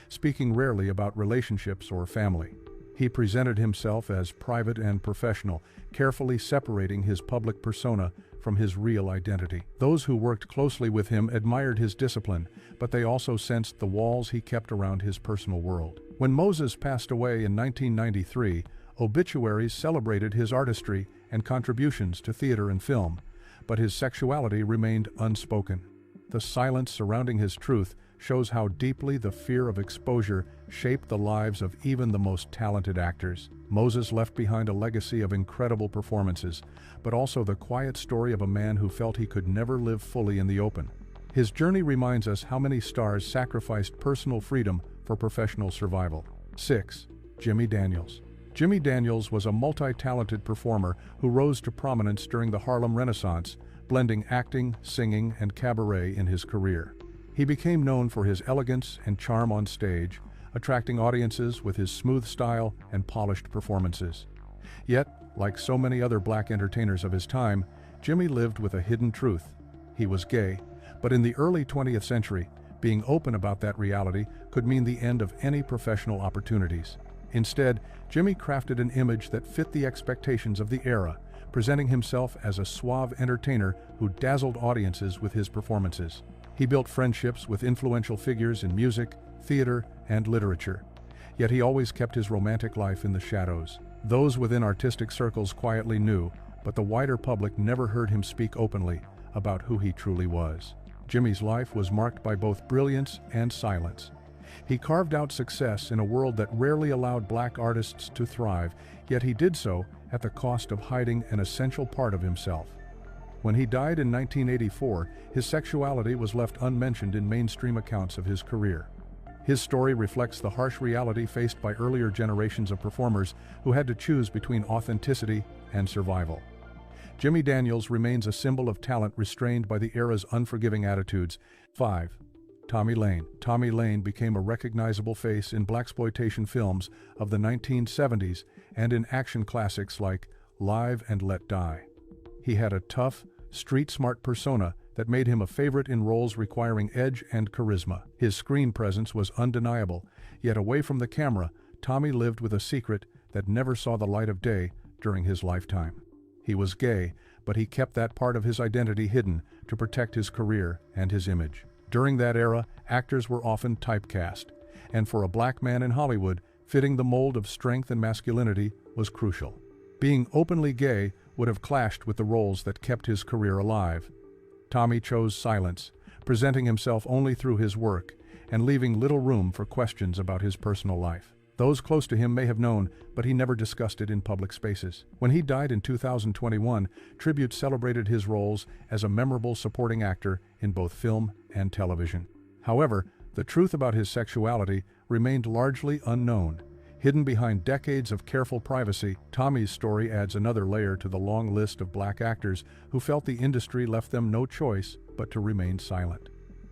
Speaker 1: speaking rarely about relationships or family. He presented himself as private and professional, carefully separating his public persona from his real identity. Those who worked closely with him admired his discipline, but they also sensed the walls he kept around his personal world. When Moses passed away in 1993, obituaries celebrated his artistry and contributions to theater and film, but his sexuality remained unspoken. The silence surrounding his truth shows how deeply the fear of exposure shaped the lives of even the most talented actors. Moses left behind a legacy of incredible performances, but also the quiet story of a man who felt he could never live fully in the open. His journey reminds us how many stars sacrificed personal freedom for professional survival. 6. Jimmy Daniels. Jimmy Daniels was a multi-talented performer who rose to prominence during the Harlem Renaissance, blending acting, singing, and cabaret in his career. He became known for his elegance and charm on stage, attracting audiences with his smooth style and polished performances. Yet, like so many other black entertainers of his time, Jimmy lived with a hidden truth. He was gay, but in the early 20th century, being open about that reality could mean the end of any professional opportunities. Instead, Jimmy crafted an image that fit the expectations of the era, presenting himself as a suave entertainer who dazzled audiences with his performances. He built friendships with influential figures in music, theater, and literature. Yet he always kept his romantic life in the shadows. Those within artistic circles quietly knew, but the wider public never heard him speak openly about who he truly was. Jimmy's life was marked by both brilliance and silence. He carved out success in a world that rarely allowed black artists to thrive, yet he did so at the cost of hiding an essential part of himself. When he died in 1984, his sexuality was left unmentioned in mainstream accounts of his career. His story reflects the harsh reality faced by earlier generations of performers who had to choose between authenticity and survival. Jimmy Daniels remains a symbol of talent restrained by the era's unforgiving attitudes. 5. Tommy Lane. Tommy Lane became a recognizable face in blaxploitation films of the 1970s and in action classics like Live and Let Die. He had a tough, street-smart persona that made him a favorite in roles requiring edge and charisma. His screen presence was undeniable, yet away from the camera, Tommy lived with a secret that never saw the light of day during his lifetime. He was gay, but he kept that part of his identity hidden to protect his career and his image. During that era, actors were often typecast, and for a black man in Hollywood, fitting the mold of strength and masculinity was crucial. Being openly gay would have clashed with the roles that kept his career alive. Tommy chose silence, presenting himself only through his work and leaving little room for questions about his personal life. Those close to him may have known, but he never discussed it in public spaces. When he died in 2021, tributes celebrated his roles as a memorable supporting actor in both film and television. However, the truth about his sexuality remained largely unknown. Hidden behind decades of careful privacy, Tommy's story adds another layer to the long list of black actors who felt the industry left them no choice but to remain silent.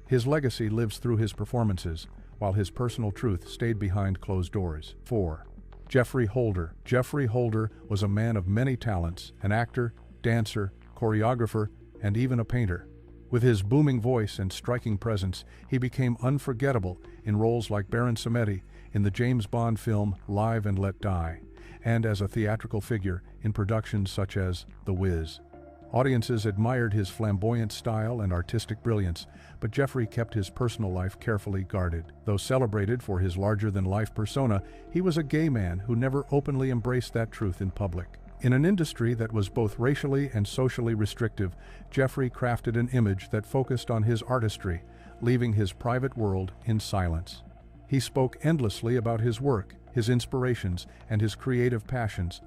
Speaker 1: His legacy lives through his performances, while his personal truth stayed behind closed doors. 4. Geoffrey Holder. Geoffrey Holder was a man of many talents, an actor, dancer, choreographer, and even a painter. With his booming voice and striking presence, he became unforgettable in roles like Baron Samedi in the James Bond film Live and Let Die, and as a theatrical figure in productions such as The Wiz. Audiences admired his flamboyant style and artistic brilliance, but Jeffrey kept his personal life carefully guarded. Though celebrated for his larger-than-life persona, he was a gay man who never openly embraced that truth in public. In an industry that was both racially and socially restrictive, Jeffrey crafted an image that focused on his artistry, leaving his private world in silence. He spoke endlessly about his work, his inspirations, and his creative passions,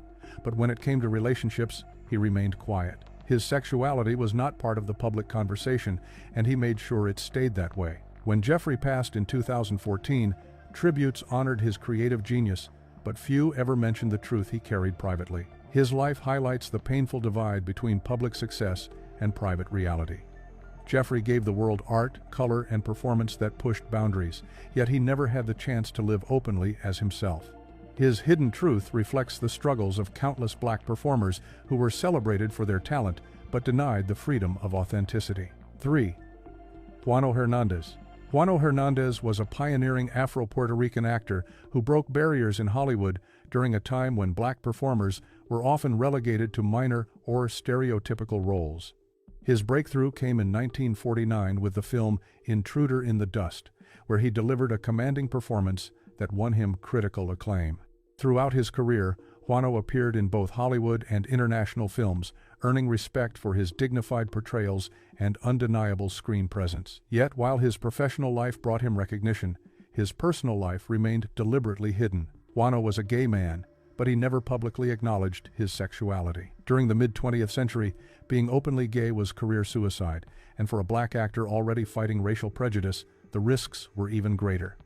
Speaker 1: but when it came to relationships, he remained quiet. His sexuality was not part of the public conversation, and he made sure it stayed that way. When Jeffrey passed in 2014, tributes honored his creative genius, but few ever mentioned the truth he carried privately. His life highlights the painful divide between public success and private reality. Jeffrey gave the world art, color, and performance that pushed boundaries, yet he never had the chance to live openly as himself. His hidden truth reflects the struggles of countless black performers who were celebrated for their talent but denied the freedom of authenticity. 3. Juano Hernandez. Juano Hernandez was a pioneering Afro-Puerto Rican actor who broke barriers in Hollywood during a time when black performers were often relegated to minor or stereotypical roles. His breakthrough came in 1949 with the film Intruder in the Dust, where he delivered a commanding performance that won him critical acclaim. Throughout his career, Juano appeared in both Hollywood and international films, earning respect for his dignified portrayals and undeniable screen presence. Yet, while his professional life brought him recognition, his personal life remained deliberately hidden. Juano was a gay man, but he never publicly acknowledged his sexuality. During the mid-20th century, being openly gay was career suicide, and for a black actor already fighting racial prejudice, the risks were even greater.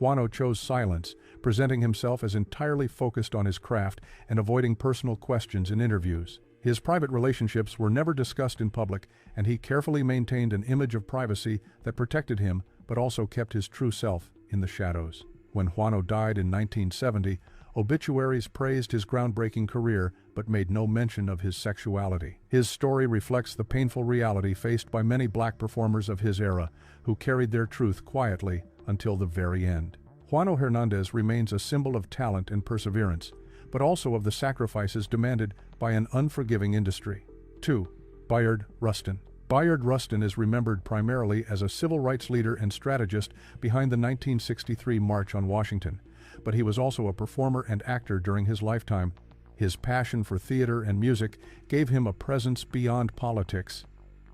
Speaker 1: Juano chose silence, presenting himself as entirely focused on his craft and avoiding personal questions in interviews. His private relationships were never discussed in public, and he carefully maintained an image of privacy that protected him but also kept his true self in the shadows. When Juano died in 1970, obituaries praised his groundbreaking career but made no mention of his sexuality. His story reflects the painful reality faced by many black performers of his era who carried their truth quietly until the very end. Juano Hernandez remains a symbol of talent and perseverance, but also of the sacrifices demanded by an unforgiving industry. 2. Bayard Rustin. Bayard Rustin is remembered primarily as a civil rights leader and strategist behind the 1963 March on Washington, but he was also a performer and actor during his lifetime. His passion for theater and music gave him a presence beyond politics,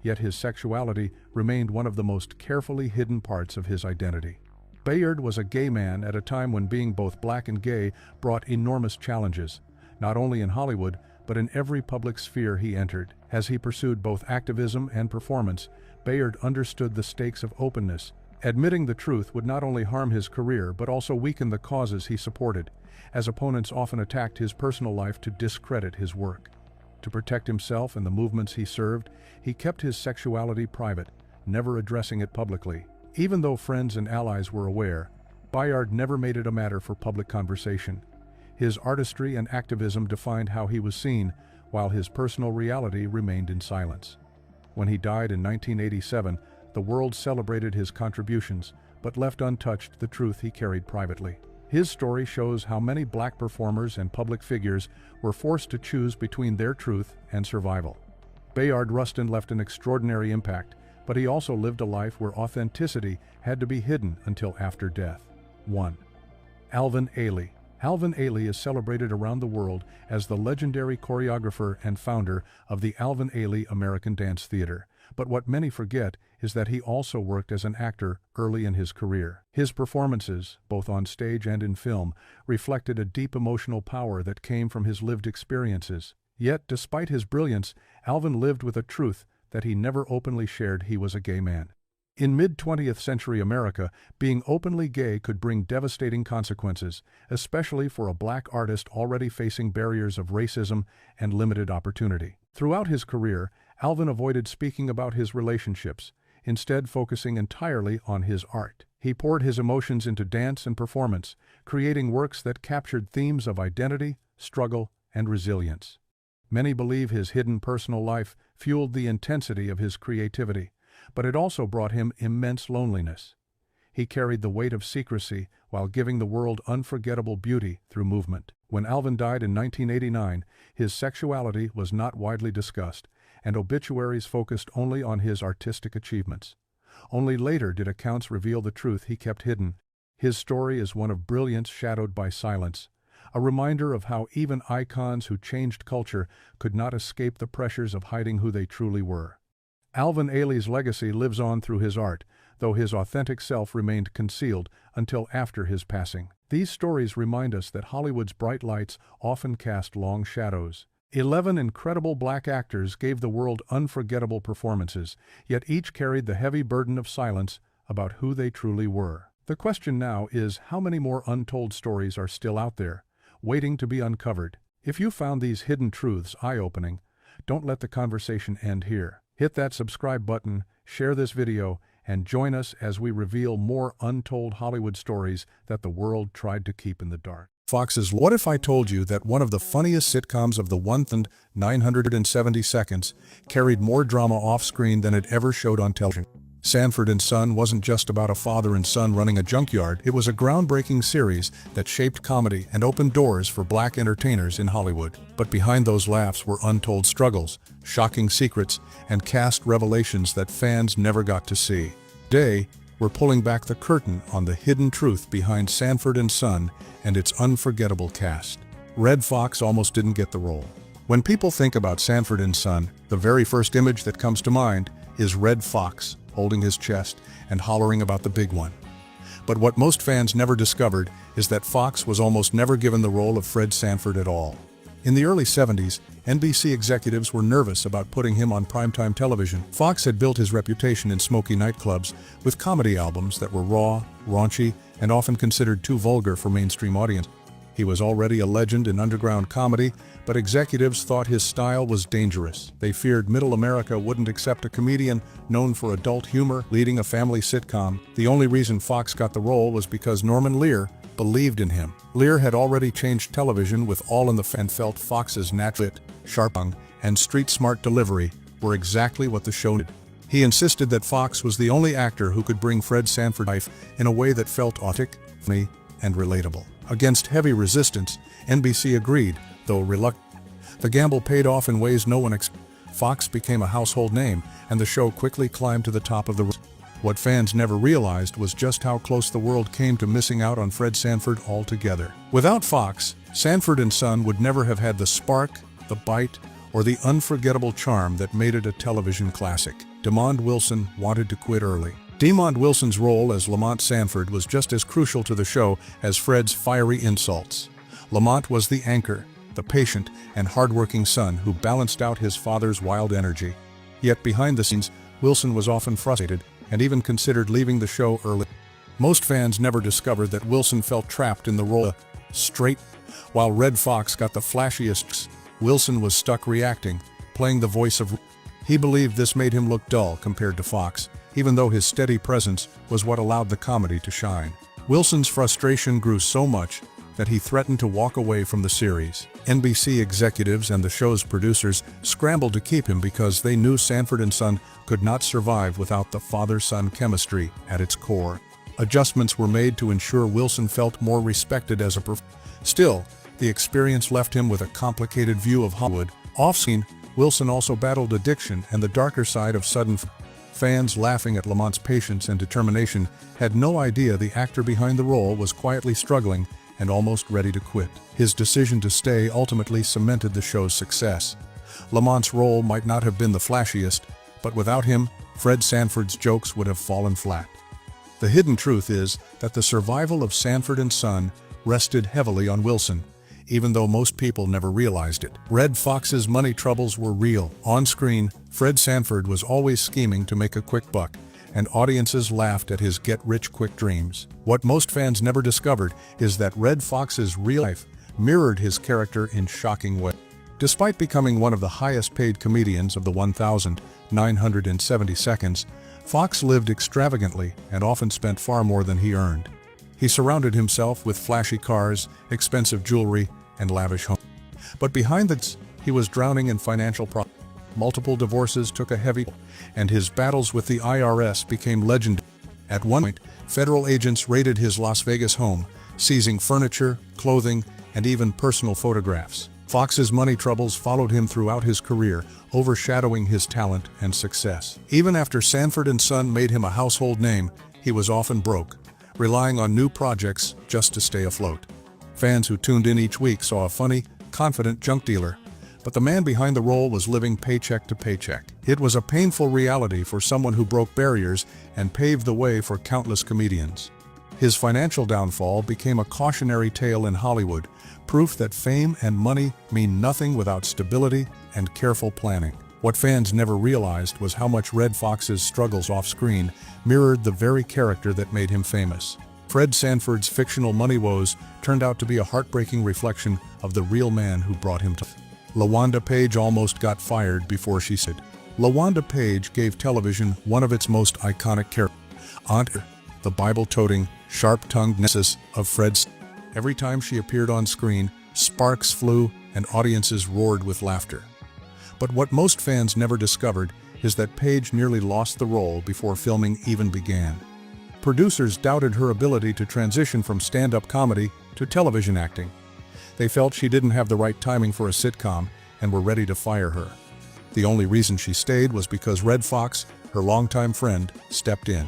Speaker 1: yet his sexuality remained one of the most carefully hidden parts of his identity. Bayard was a gay man at a time when being both black and gay brought enormous challenges, not only in Hollywood, but in every public sphere he entered. As he pursued both activism and performance, Bayard understood the stakes of openness. Admitting the truth would not only harm his career, but also weaken the causes he supported, as opponents often attacked his personal life to discredit his work. To protect himself and the movements he served, he kept his sexuality private, never addressing it publicly. Even though friends and allies were aware, Bayard never made it a matter for public conversation. His artistry and activism defined how he was seen, while his personal reality remained in silence. When he died in 1987, the world celebrated his contributions, but left untouched the truth he carried privately. His story shows how many black performers and public figures were forced to choose between their truth and survival. Bayard Rustin left an extraordinary impact, but he also lived a life where authenticity had to be hidden until after death. 1. Alvin Ailey. Alvin Ailey is celebrated around the world as the legendary choreographer and founder of the Alvin Ailey American Dance Theater. But what many forget is that he also worked as an actor early in his career. His performances, both on stage and in film, reflected a deep emotional power that came from his lived experiences. Yet, despite his brilliance, Alvin lived with a truth that he never openly shared: he was a gay man. In mid-20th century America, being openly gay could bring devastating consequences, especially for a black artist already facing barriers of racism and limited opportunity. Throughout his career, Alvin avoided speaking about his relationships, instead focusing entirely on his art. He poured his emotions into dance and performance, creating works that captured themes of identity, struggle, and resilience. Many believe his hidden personal life fueled the intensity of his creativity, But it also brought him immense loneliness. He carried the weight of secrecy while giving the world unforgettable beauty through movement. When Alvin died in 1989, his sexuality was not widely discussed, and obituaries focused only on his artistic achievements. Only later did accounts reveal the truth he kept hidden. His story is one of brilliance shadowed by silence, a reminder of how even icons who changed culture could not escape the pressures of hiding who they truly were. Alvin Ailey's legacy lives on through his art, though his authentic self remained concealed until after his passing. These stories remind us that Hollywood's bright lights often cast long shadows. 11 incredible black actors gave the world unforgettable performances, yet each carried the heavy burden of silence about who they truly were. The question now is, how many more untold stories are still out there, waiting to be uncovered? If you found these hidden truths eye-opening, don't let the conversation end here. Hit that subscribe button, share this video, and join us as we reveal more untold Hollywood stories that the world tried to keep in the dark. Fox's What If I Told You that one of the funniest sitcoms of the 1970 seconds carried more drama off-screen than it ever showed on television. Sanford & Son wasn't just about a father and son running a junkyard. It was a groundbreaking series that shaped comedy and opened doors for black entertainers in Hollywood. But behind those laughs were untold struggles, shocking secrets, and cast revelations that fans never got to see. Today, we're pulling back the curtain on the hidden truth behind Sanford & Son and its unforgettable cast. Redd Foxx almost didn't get the role. When people think about Sanford & Son, the very first image that comes to mind is Redd Foxx holding his chest and hollering about the big one. But what most fans never discovered is that Foxx was almost never given the role of Fred Sanford at all. In the early 70s, NBC executives were nervous about putting him on primetime television. Foxx had built his reputation in smoky nightclubs with comedy albums that were raw, raunchy, and often considered too vulgar for mainstream audience. He was already a legend in underground comedy, but executives thought his style was dangerous. They feared middle America wouldn't accept a comedian known for adult humor leading a family sitcom. The only reason Foxx got the role was because Norman Lear believed in him. Lear had already changed television with All in the Family and felt Foxx's natural wit, sharp tongue, and street-smart delivery were exactly what the show needed. He insisted that Foxx was the only actor who could bring Fred Sanford to life in a way that felt authentic, funny, and relatable. Against heavy resistance, NBC agreed, though reluctant. The gamble paid off in ways no one expected. Foxx became a household name, and the show quickly climbed to the top of the list. What fans never realized was just how close the world came to missing out on Fred Sanford altogether. Without Foxx, Sanford & Son would never have had the spark, the bite, or the unforgettable charm that made it a television classic. Demond Wilson wanted to quit early. Demond Wilson's role as Lamont Sanford was just as crucial to the show as Fred's fiery insults. Lamont was the anchor, the patient and hardworking son who balanced out his father's wild energy. Yet behind the scenes, Wilson was often frustrated and even considered leaving the show early. Most fans never discovered that Wilson felt trapped in the role of straight. While Redd Foxx got the flashiest, Wilson was stuck reacting, playing the voice of. He believed this made him look dull compared to Foxx, even though his steady presence was what allowed the comedy to shine. Wilson's frustration grew so much that he threatened to walk away from the series. NBC executives and the show's producers scrambled to keep him because they knew Sanford & Son could not survive without the father-son chemistry at its core. Adjustments were made to ensure Wilson felt more respected as a performer. Still, the experience left him with a complicated view of Hollywood. Off-screen, Wilson also battled addiction and the darker side of sudden. Fans, laughing at Lamont's patience and determination, had no idea the actor behind the role was quietly struggling and almost ready to quit. His decision to stay ultimately cemented the show's success. Lamont's role might not have been the flashiest, but without him, Fred Sanford's jokes would have fallen flat. The hidden truth is that the survival of Sanford & Son rested heavily on Wilson, even though most people never realized it. Redd Foxx's money troubles were real. On screen, Fred Sanford was always scheming to make a quick buck, and audiences laughed at his get-rich-quick dreams. What most fans never discovered is that Redd Foxx's real life mirrored his character in shocking ways. Despite becoming one of the highest-paid comedians of the 1970 seconds, Foxx lived extravagantly and often spent far more than he earned. He surrounded himself with flashy cars, expensive jewelry, and lavish homes. But behind that, he was drowning in financial problems. multiple divorces took a heavy toll, and his battles with the IRS became legendary. At one point, federal agents raided his Las Vegas home, seizing furniture, clothing, and even personal photographs. Fox's money troubles followed him throughout his career, overshadowing his talent and success. Even after Sanford & Son made him a household name, he was often broke, relying on new projects just to stay afloat. Fans who tuned in each week saw a funny, confident junk dealer, but the man behind the role was living paycheck to paycheck. It was a painful reality for someone who broke barriers and paved the way for countless comedians. His financial downfall became a cautionary tale in Hollywood, proof that fame and money mean nothing without stability and careful planning. What fans never realized was how much Redd Foxx's struggles off-screen mirrored the very character that made him famous. Fred Sanford's fictional money woes turned out to be a heartbreaking reflection of the real man who brought him to. LaWanda Page almost got fired before she said. LaWanda Page gave television one of its most iconic characters, Aunt, the Bible-toting, sharp-tongued nemesis of Fred's. Every time she appeared on screen, sparks flew and audiences roared with laughter. But what most fans never discovered is that Page nearly lost the role before filming even began. Producers doubted her ability to transition from stand-up comedy to television acting. They felt she didn't have the right timing for a sitcom and were ready to fire her. The only reason she stayed was because Redd Foxx, her longtime friend, stepped in.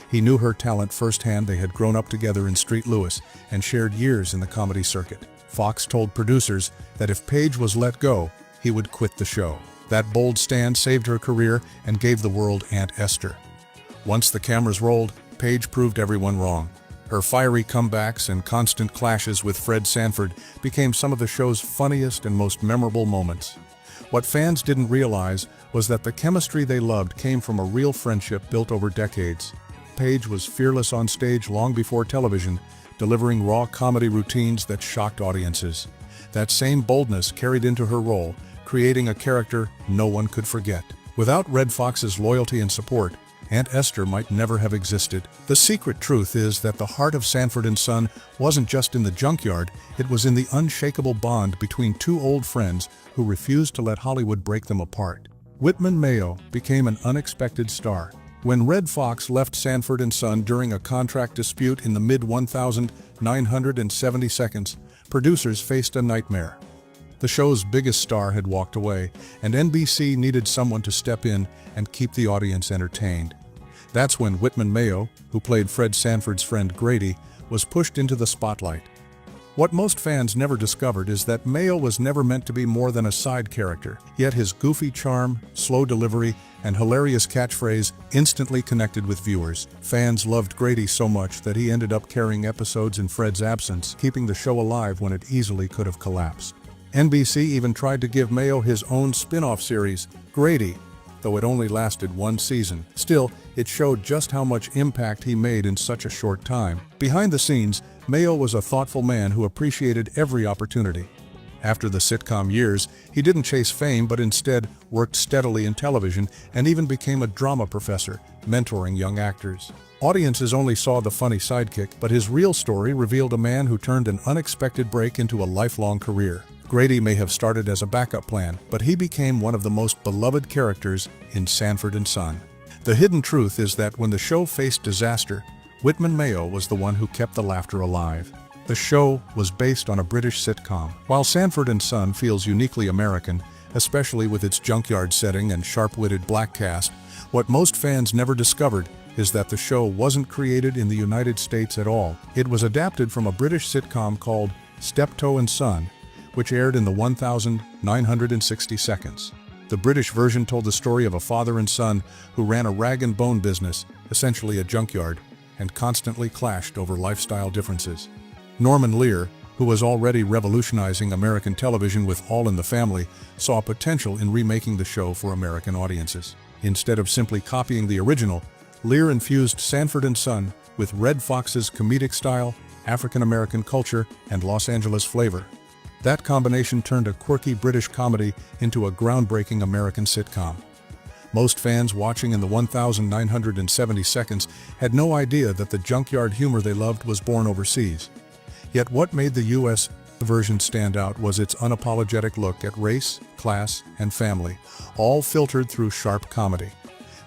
Speaker 1: He knew her talent firsthand. They had grown up together in St. Louis and shared years in the comedy circuit. Fox told producers that if Page was let go, he would quit the show. That bold stand saved her career and gave the world Aunt Esther. Once the cameras rolled, Page proved everyone wrong. Her fiery comebacks and constant clashes with Fred Sanford became some of the show's funniest and most memorable moments. What fans didn't realize was that the chemistry they loved came from a real friendship built over decades. Page was fearless on stage long before television, delivering raw comedy routines that shocked audiences. That same boldness carried into her role, creating a character no one could forget. Without Redd Foxx's loyalty and support, Aunt Esther might never have existed. The secret truth is that the heart of Sanford & Son wasn't just in the junkyard, it was in the unshakable bond between two old friends who refused to let Hollywood break them apart. Whitman Mayo became an unexpected star. When Redd Foxx left Sanford & Son during a contract dispute in the mid-1970 seconds, producers faced a nightmare. The show's biggest star had walked away, and NBC needed someone to step in and keep the audience entertained. That's when Whitman Mayo, who played Fred Sanford's friend Grady, was pushed into the spotlight. What most fans never discovered is that Mayo was never meant to be more than a side character, yet his goofy charm, slow delivery, and hilarious catchphrase instantly connected with viewers. Fans loved Grady so much that he ended up carrying episodes in Fred's absence, keeping the show alive when it easily could have collapsed. NBC even tried to give Mayo his own spin-off series, Grady, though it only lasted one season. Still, it showed just how much impact he made in such a short time. Behind the scenes, Mayo was a thoughtful man who appreciated every opportunity. After the sitcom years, he didn't chase fame but instead worked steadily in television and even became a drama professor, mentoring young actors. Audiences only saw the funny sidekick, but his real story revealed a man who turned an unexpected break into a lifelong career. Grady may have started as a backup plan, but he became one of the most beloved characters in Sanford & Son. The hidden truth is that when the show faced disaster, Whitman Mayo was the one who kept the laughter alive. The show was based on a British sitcom. While Sanford & Son feels uniquely American, especially with its junkyard setting and sharp-witted black cast, what most fans never discovered is that the show wasn't created in the United States at all. It was adapted from a British sitcom called Steptoe & Son, which aired in the 1960 seconds. The British version told the story of a father and son who ran a rag-and-bone business, essentially a junkyard, and constantly clashed over lifestyle differences. Norman Lear, who was already revolutionizing American television with All in the Family, saw potential in remaking the show for American audiences. Instead of simply copying the original, Lear infused Sanford & Son with Redd Foxx's comedic style, African-American culture, and Los Angeles flavor. That combination turned a quirky British comedy into a groundbreaking American sitcom. Most fans watching in the 1970 seconds had no idea that the junkyard humor they loved was born overseas. Yet what made the U.S. version stand out was its unapologetic look at race, class, and family, all filtered through sharp comedy.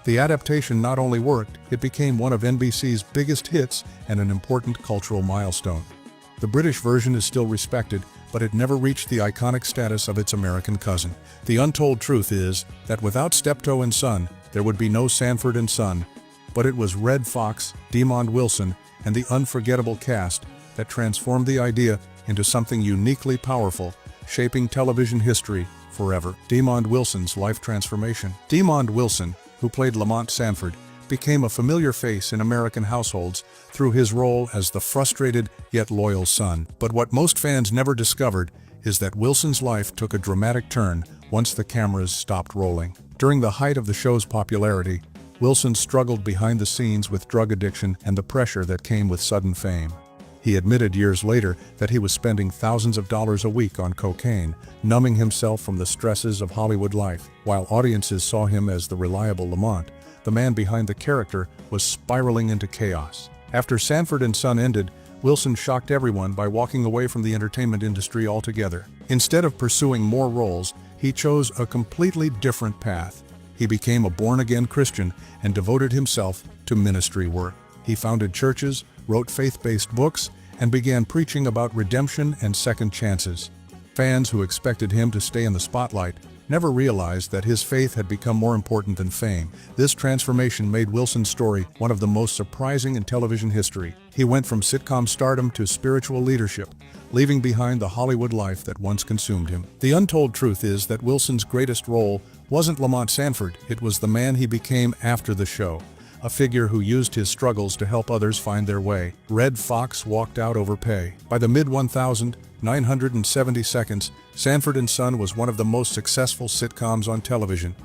Speaker 1: The adaptation not only worked, it became one of NBC's biggest hits and an important cultural milestone. The British version is still respected, but it never reached the iconic status of its American cousin. The untold truth is that without Steptoe and Son, there would be no Sanford and Son, but it was Redd Foxx, Demond Wilson, and the unforgettable cast that transformed the idea into something uniquely powerful, shaping television history forever. Demond Wilson's life transformation. Demond Wilson, who played Lamont Sanford, became a familiar face in American households through his role as the frustrated yet loyal son. But what most fans never discovered is that Wilson's life took a dramatic turn once the cameras stopped rolling. During the height of the show's popularity, Wilson struggled behind the scenes with drug addiction and the pressure that came with sudden fame. He admitted years later that he was spending thousands of dollars a week on cocaine, numbing himself from the stresses of Hollywood life. While audiences saw him as the reliable Lamont, the man behind the character was spiraling into chaos. After Sanford and Son ended, Wilson shocked everyone by walking away from the entertainment industry altogether. Instead of pursuing more roles, he chose a completely different path. He became a born-again Christian and devoted himself to ministry work. He founded churches, wrote faith-based books, and began preaching about redemption and second chances. Fans who expected him to stay in the spotlight never realized that his faith had become more important than fame. This transformation made Wilson's story one of the most surprising in television history. He went from sitcom stardom to spiritual leadership, leaving behind the Hollywood life that once consumed him. The untold truth is that Wilson's greatest role wasn't Lamont Sanford, it was the man he became after the show, a figure who used his struggles to help others find their way. Redd Foxx walked out over pay. By the mid-1970s, Sanford and Son was one of the most successful sitcoms on television.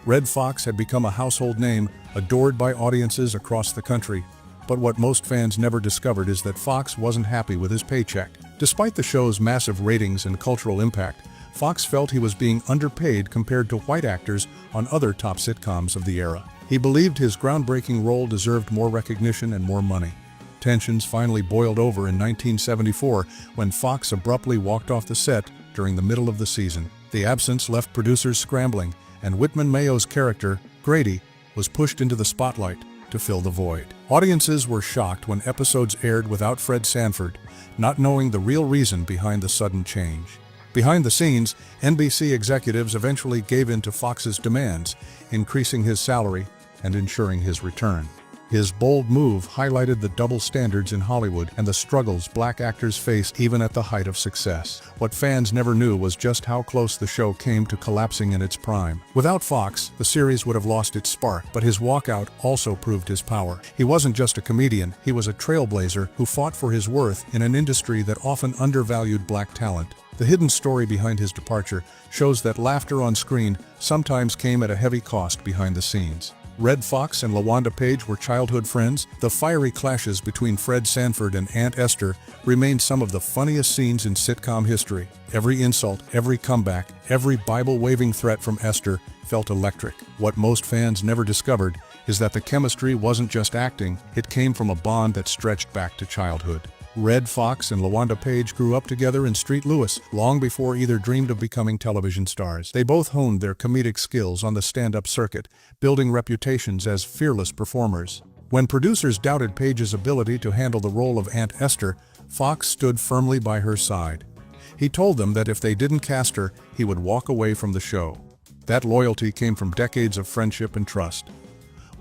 Speaker 1: Redd Foxx had become a household name, adored by audiences across the country. But what most fans never discovered is that Foxx wasn't happy with his paycheck. Despite the show's massive ratings and cultural impact, Foxx felt he was being underpaid compared to white actors on other top sitcoms of the era. He believed his groundbreaking role deserved more recognition and more money. Tensions finally boiled over in 1974 when Foxx abruptly walked off the set during the middle of the season. The absence left producers scrambling, and Whitman Mayo's character, Grady, was pushed into the spotlight to fill the void. Audiences were shocked when episodes aired without Fred Sanford, not knowing the real reason behind the sudden change. Behind the scenes, NBC executives eventually gave in to Foxx's demands, increasing his salary and ensuring his return. His bold move highlighted the double standards in Hollywood and the struggles black actors faced even at the height of success. What fans never knew was just how close the show came to collapsing in its prime. Without Foxx, the series would have lost its spark, but his walkout also proved his power. He wasn't just a comedian, he was a trailblazer who fought for his worth in an industry that often undervalued black talent. The hidden story behind his departure shows that laughter on screen sometimes came at a heavy cost behind the scenes. Redd Foxx and LaWanda Page were childhood friends. The fiery clashes between Fred Sanford and Aunt Esther remain some of the funniest scenes in sitcom history. Every insult, every comeback, every Bible-waving threat from Esther felt electric. What most fans never discovered is that the chemistry wasn't just acting, it came from a bond that stretched back to childhood. Redd Foxx and LaWanda Page grew up together in St. Louis, long before either dreamed of becoming television stars. They both honed their comedic skills on the stand-up circuit, building reputations as fearless performers. When producers doubted Page's ability to handle the role of Aunt Esther, Foxx stood firmly by her side. He told them that if they didn't cast her, he would walk away from the show. That loyalty came from decades of friendship and trust.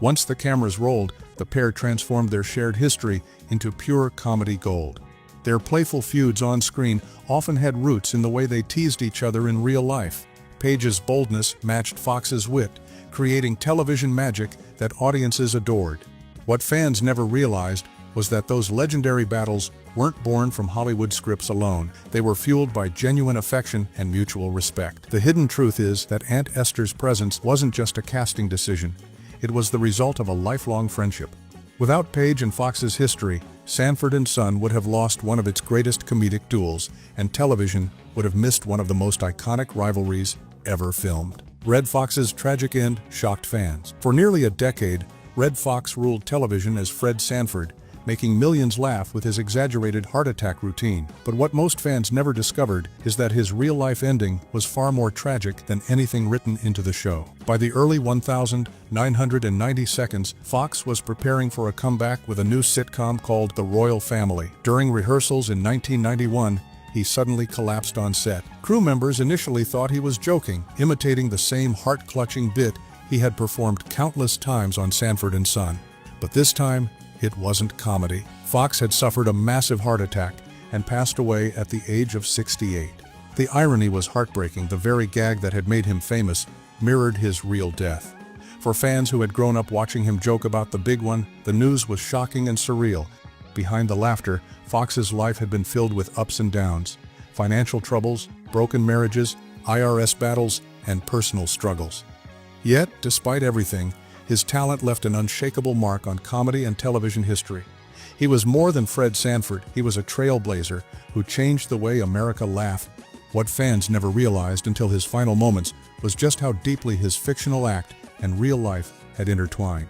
Speaker 1: Once the cameras rolled, the pair transformed their shared history into pure comedy gold. Their playful feuds on screen often had roots in the way they teased each other in real life. Page's boldness matched Foxx's wit, creating television magic that audiences adored. What fans never realized was that those legendary battles weren't born from Hollywood scripts alone. They were fueled by genuine affection and mutual respect. The hidden truth is that Aunt Esther's presence wasn't just a casting decision. It was the result of a lifelong friendship. Without Page and Foxx's history, Sanford and Son would have lost one of its greatest comedic duels, and television would have missed one of the most iconic rivalries ever filmed. Redd Foxx's tragic end shocked fans. For nearly a decade, Redd Foxx ruled television as Fred Sanford,
Speaker 2: making millions laugh with his exaggerated heart attack routine. But what most fans never discovered is that his real-life ending was far more tragic than anything written into the show. By the early 1990 seconds, Fox was preparing for a comeback with a new sitcom called The Royal Family. During rehearsals in 1991, he suddenly collapsed on set. Crew members initially thought he was joking, imitating the same heart-clutching bit he had performed countless times on Sanford & Son. But this time, it wasn't comedy. Fox had suffered a massive heart attack and passed away at the age of 68. The irony was heartbreaking. The very gag that had made him famous mirrored his real death. For fans who had grown up watching him joke about the big one, the news was shocking and surreal. Behind the laughter, Fox's life had been filled with ups and downs, financial troubles, broken marriages, IRS battles, and personal struggles. Yet, despite everything, his talent left an unshakable mark on comedy and television history. He was more than Fred Sanford. He was a trailblazer who changed the way America laughed. What fans never realized until his final moments was just how deeply his fictional act and real life had intertwined.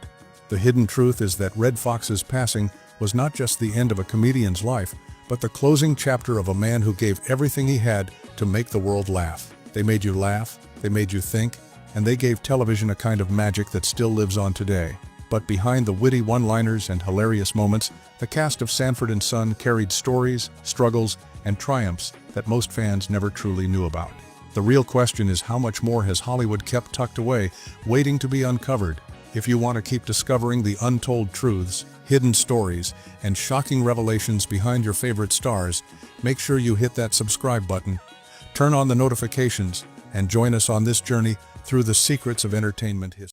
Speaker 2: The hidden truth is that Redd Foxx's passing was not just the end of a comedian's life, but the closing chapter of a man who gave everything he had to make the world laugh. They made you laugh, they made you think, and they gave television a kind of magic that still lives on today. But behind the witty one-liners and hilarious moments, the cast of Sanford & Son carried stories, struggles, and triumphs that most fans never truly knew about. The real question is, how much more has Hollywood kept tucked away, waiting to be uncovered? If you want to keep discovering the untold truths, hidden stories, and shocking revelations behind your favorite stars, make sure you hit that subscribe button, turn on the notifications, and join us on this journey through the secrets of entertainment history.